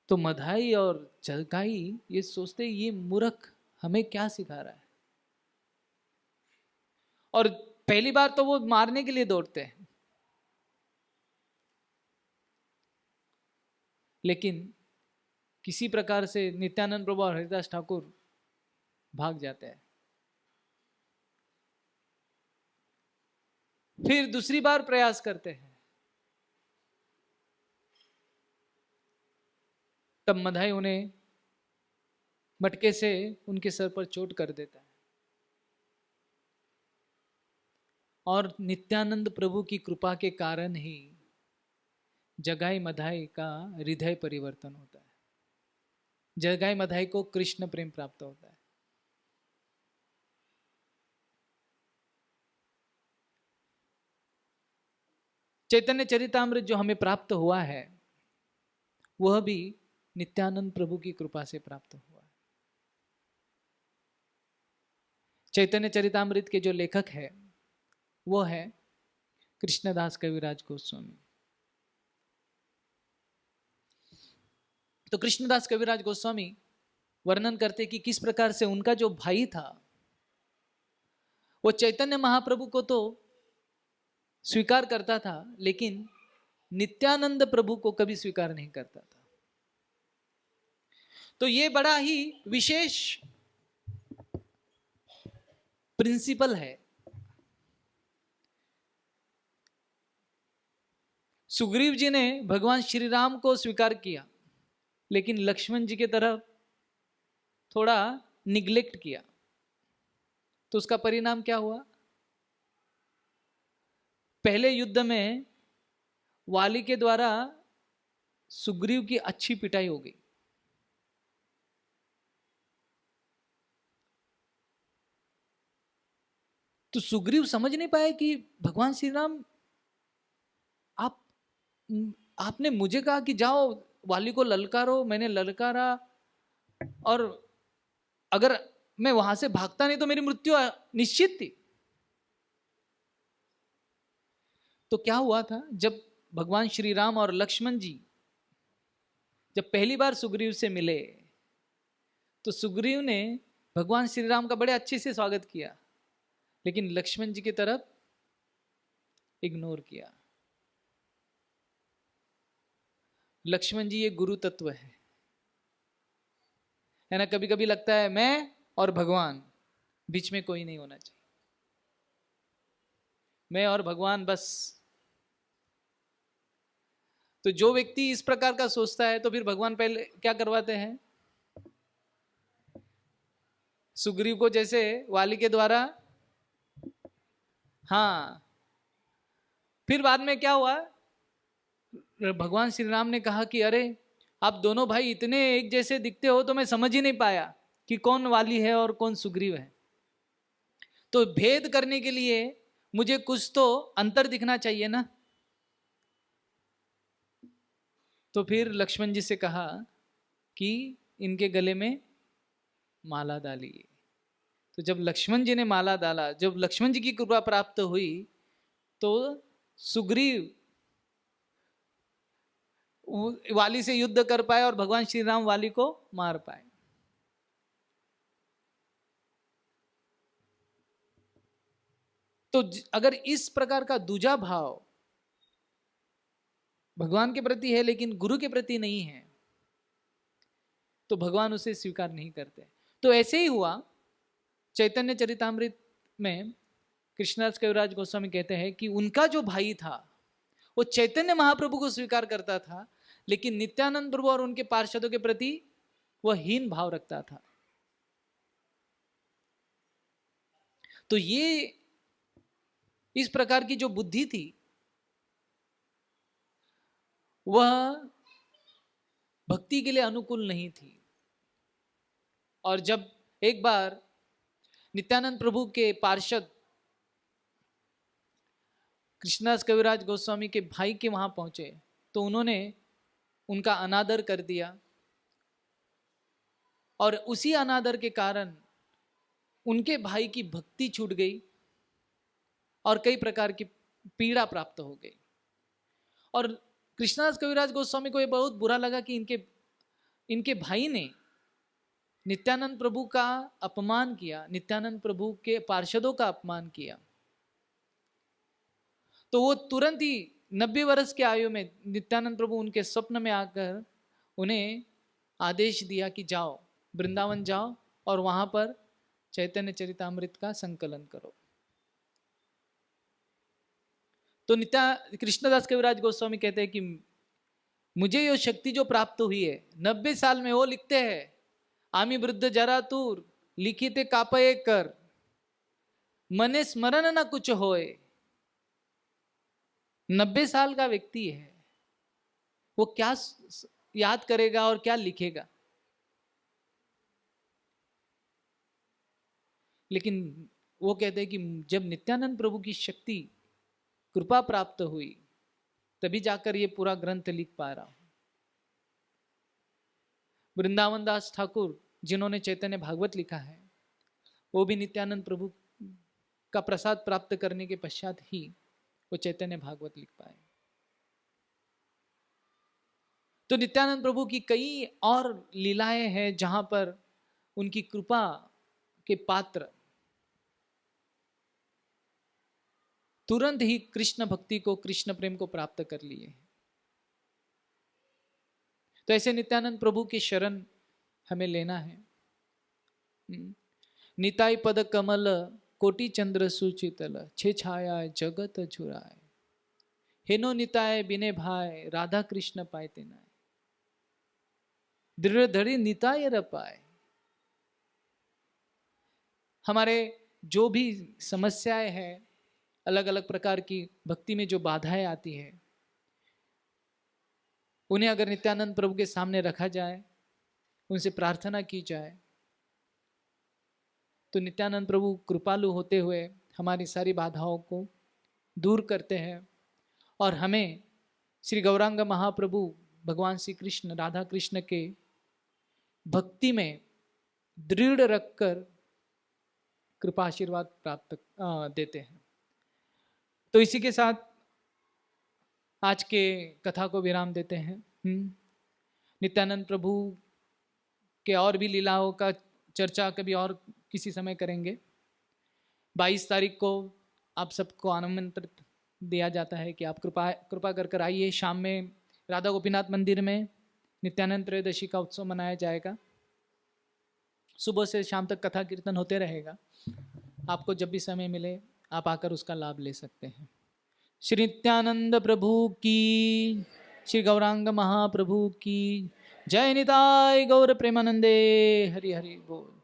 तो मधाई और जगाई ये सोचते ये मूर्ख हमें क्या सिखा रहा है, और पहली बार तो वो मारने के लिए दौड़ते हैं, लेकिन किसी प्रकार से नित्यानंद प्रभु और हरिदास ठाकुर भाग जाते हैं। फिर दूसरी बार प्रयास करते हैं, तब मधाई उन्हें मटके से उनके सर पर चोट कर देता है, और नित्यानंद प्रभु की कृपा के कारण ही जगाई मधाई का हृदय परिवर्तन होता है, जगाई मधाई को कृष्ण प्रेम प्राप्त होता है। चैतन्य चरितामृत जो हमें प्राप्त हुआ है वह भी नित्यानंद प्रभु की कृपा से प्राप्त हुआ है। चैतन्य चरितामृत के जो लेखक है वो है कृष्णदास कविराज गोस्वामी। तो कृष्णदास कविराज गोस्वामी वर्णन करते कि किस प्रकार से उनका जो भाई था वो चैतन्य महाप्रभु को तो स्वीकार करता था, लेकिन नित्यानंद प्रभु को कभी स्वीकार नहीं करता था। तो ये बड़ा ही विशेष प्रिंसिपल है। सुग्रीव जी ने भगवान श्री राम को स्वीकार किया, लेकिन लक्ष्मण जी की तरफ थोड़ा निग्लेक्ट किया, तो उसका परिणाम क्या हुआ? पहले युद्ध में वाली के द्वारा सुग्रीव की अच्छी पिटाई हो गई। तो सुग्रीव समझ नहीं पाए कि भगवान श्री राम आपने मुझे कहा कि जाओ वाली को ललकारो, मैंने ललकारा, और अगर मैं वहां से भागता नहीं तो मेरी मृत्यु निश्चित थी। तो क्या हुआ था, जब भगवान श्री राम और लक्ष्मण जी जब पहली बार सुग्रीव से मिले तो सुग्रीव ने भगवान श्री राम का बड़े अच्छे से स्वागत किया, लेकिन लक्ष्मण जी की तरफ इग्नोर किया। लक्ष्मण जी ये गुरु तत्व है ना। कभी कभी लगता है मैं और भगवान, बीच में कोई नहीं होना चाहिए, मैं और भगवान बस। तो जो व्यक्ति इस प्रकार का सोचता है तो फिर भगवान पहले क्या करवाते हैं, सुग्रीव को जैसे वाली के द्वारा, हाँ, फिर बाद में क्या हुआ, भगवान श्री राम ने कहा कि अरे आप दोनों भाई इतने एक जैसे दिखते हो तो मैं समझ ही नहीं पाया कि कौन वाली है और कौन सुग्रीव है। तो भेद करने के लिए मुझे कुछ तो अंतर दिखना चाहिए ना। तो फिर लक्ष्मण जी से कहा कि इनके गले में माला डालिए। तो जब लक्ष्मण जी ने माला डाला, जब लक्ष्मण जी की कृपा प्राप्त हुई, तो सुग्रीव वाली से युद्ध कर पाए और भगवान श्री राम वाली को मार पाए। तो अगर इस प्रकार का दूजा भाव भगवान के प्रति है लेकिन गुरु के प्रति नहीं है, तो भगवान उसे स्वीकार नहीं करते। तो ऐसे ही हुआ चैतन्य चरितामृत में कृष्णदास कविराज गोस्वामी कहते हैं कि उनका जो भाई था वो चैतन्य महाप्रभु को स्वीकार करता था, लेकिन नित्यानंद प्रभु और उनके पार्षदों के प्रति वह हीन भाव रखता था। तो ये इस प्रकार की जो बुद्धि थी वह भक्ति के लिए अनुकूल नहीं थी। और जब एक बार नित्यानंद प्रभु के पार्षद कृष्णदास कविराज गोस्वामी के भाई के वहां पहुंचे तो उन्होंने उनका अनादर कर दिया, और उसी अनादर के कारण उनके भाई की भक्ति छूट गई और कई प्रकार की पीड़ा प्राप्त हो गई। और कृष्णदास कविराज गोस्वामी को यह बहुत बुरा लगा कि इनके भाई ने नित्यानंद प्रभु का अपमान किया, नित्यानंद प्रभु के पार्षदों का अपमान किया। तो वो तुरंत ही 90 वर्ष के आयु में नित्यानंद प्रभु उनके स्वप्न में आकर उन्हें आदेश दिया कि जाओ, वृंदावन जाओ और वहां पर चैतन्य चरितामृत का संकलन करो। तो कृष्णदास कविराज गोस्वामी कहते हैं कि मुझे यह शक्ति जो प्राप्त हुई है 90 साल में, वो लिखते हैं आमी वृद्ध जरा तूर लिखिते कापये कर मने स्मरण न कुछ होए। 90 साल का व्यक्ति है, वो क्या याद करेगा और क्या लिखेगा। लेकिन वो कहते हैं कि जब नित्यानंद प्रभु की शक्ति कृपा प्राप्त हुई तभी जाकर ये पूरा ग्रंथ लिख पा रहा हूं। वृंदावन दास ठाकुर जिन्होंने चैतन्य भागवत लिखा है, वो भी नित्यानंद प्रभु का प्रसाद प्राप्त करने के पश्चात ही वो चैतन्य भागवत लिख पाए। तो नित्यानंद प्रभु की कई और लीलाएं हैं जहां पर उनकी कृपा के पात्र तुरंत ही कृष्ण भक्ति को, कृष्ण प्रेम को प्राप्त कर लिए। तो ऐसे नित्यानंद प्रभु की शरण हमें लेना है। निताई पद कमल कोटि चंद्र सुचितल छे छाया जगत झुराए हेनो निताय बिने भाई राधा कृष्ण पाए तेनाय दृढ़ धड़ी निताय रपाए। हमारे जो भी समस्याएं हैं, अलग अलग प्रकार की भक्ति में जो बाधाएं आती है, उन्हें अगर नित्यानंद प्रभु के सामने रखा जाए, उनसे प्रार्थना की जाए, तो नित्यानंद प्रभु कृपालु होते हुए हमारी सारी बाधाओं को दूर करते हैं और हमें श्री गौरांग महाप्रभु भगवान श्री कृष्ण राधा कृष्ण के भक्ति में दृढ़ रखकर कृपा आशीर्वाद प्राप्त देते हैं। तो इसी के साथ आज के कथा को विराम देते हैं। नित्यानंद प्रभु के और भी लीलाओं का चर्चा कभी और किसी समय करेंगे। 22 तारीख को आप सबको आमंत्रित दिया जाता है कि आप कृपा कर आइए। शाम में राधा गोपीनाथ मंदिर में नित्यानंद त्रयोदशी का उत्सव मनाया जाएगा। सुबह से शाम तक कथा कीर्तन होते रहेगा। आपको जब भी समय मिले आप आकर उसका लाभ ले सकते हैं। श्री नित्यानंद प्रभु की, श्री गौरांग महाप्रभु की जय। निताय गौर प्रेमानंदे हरि हरि बोल।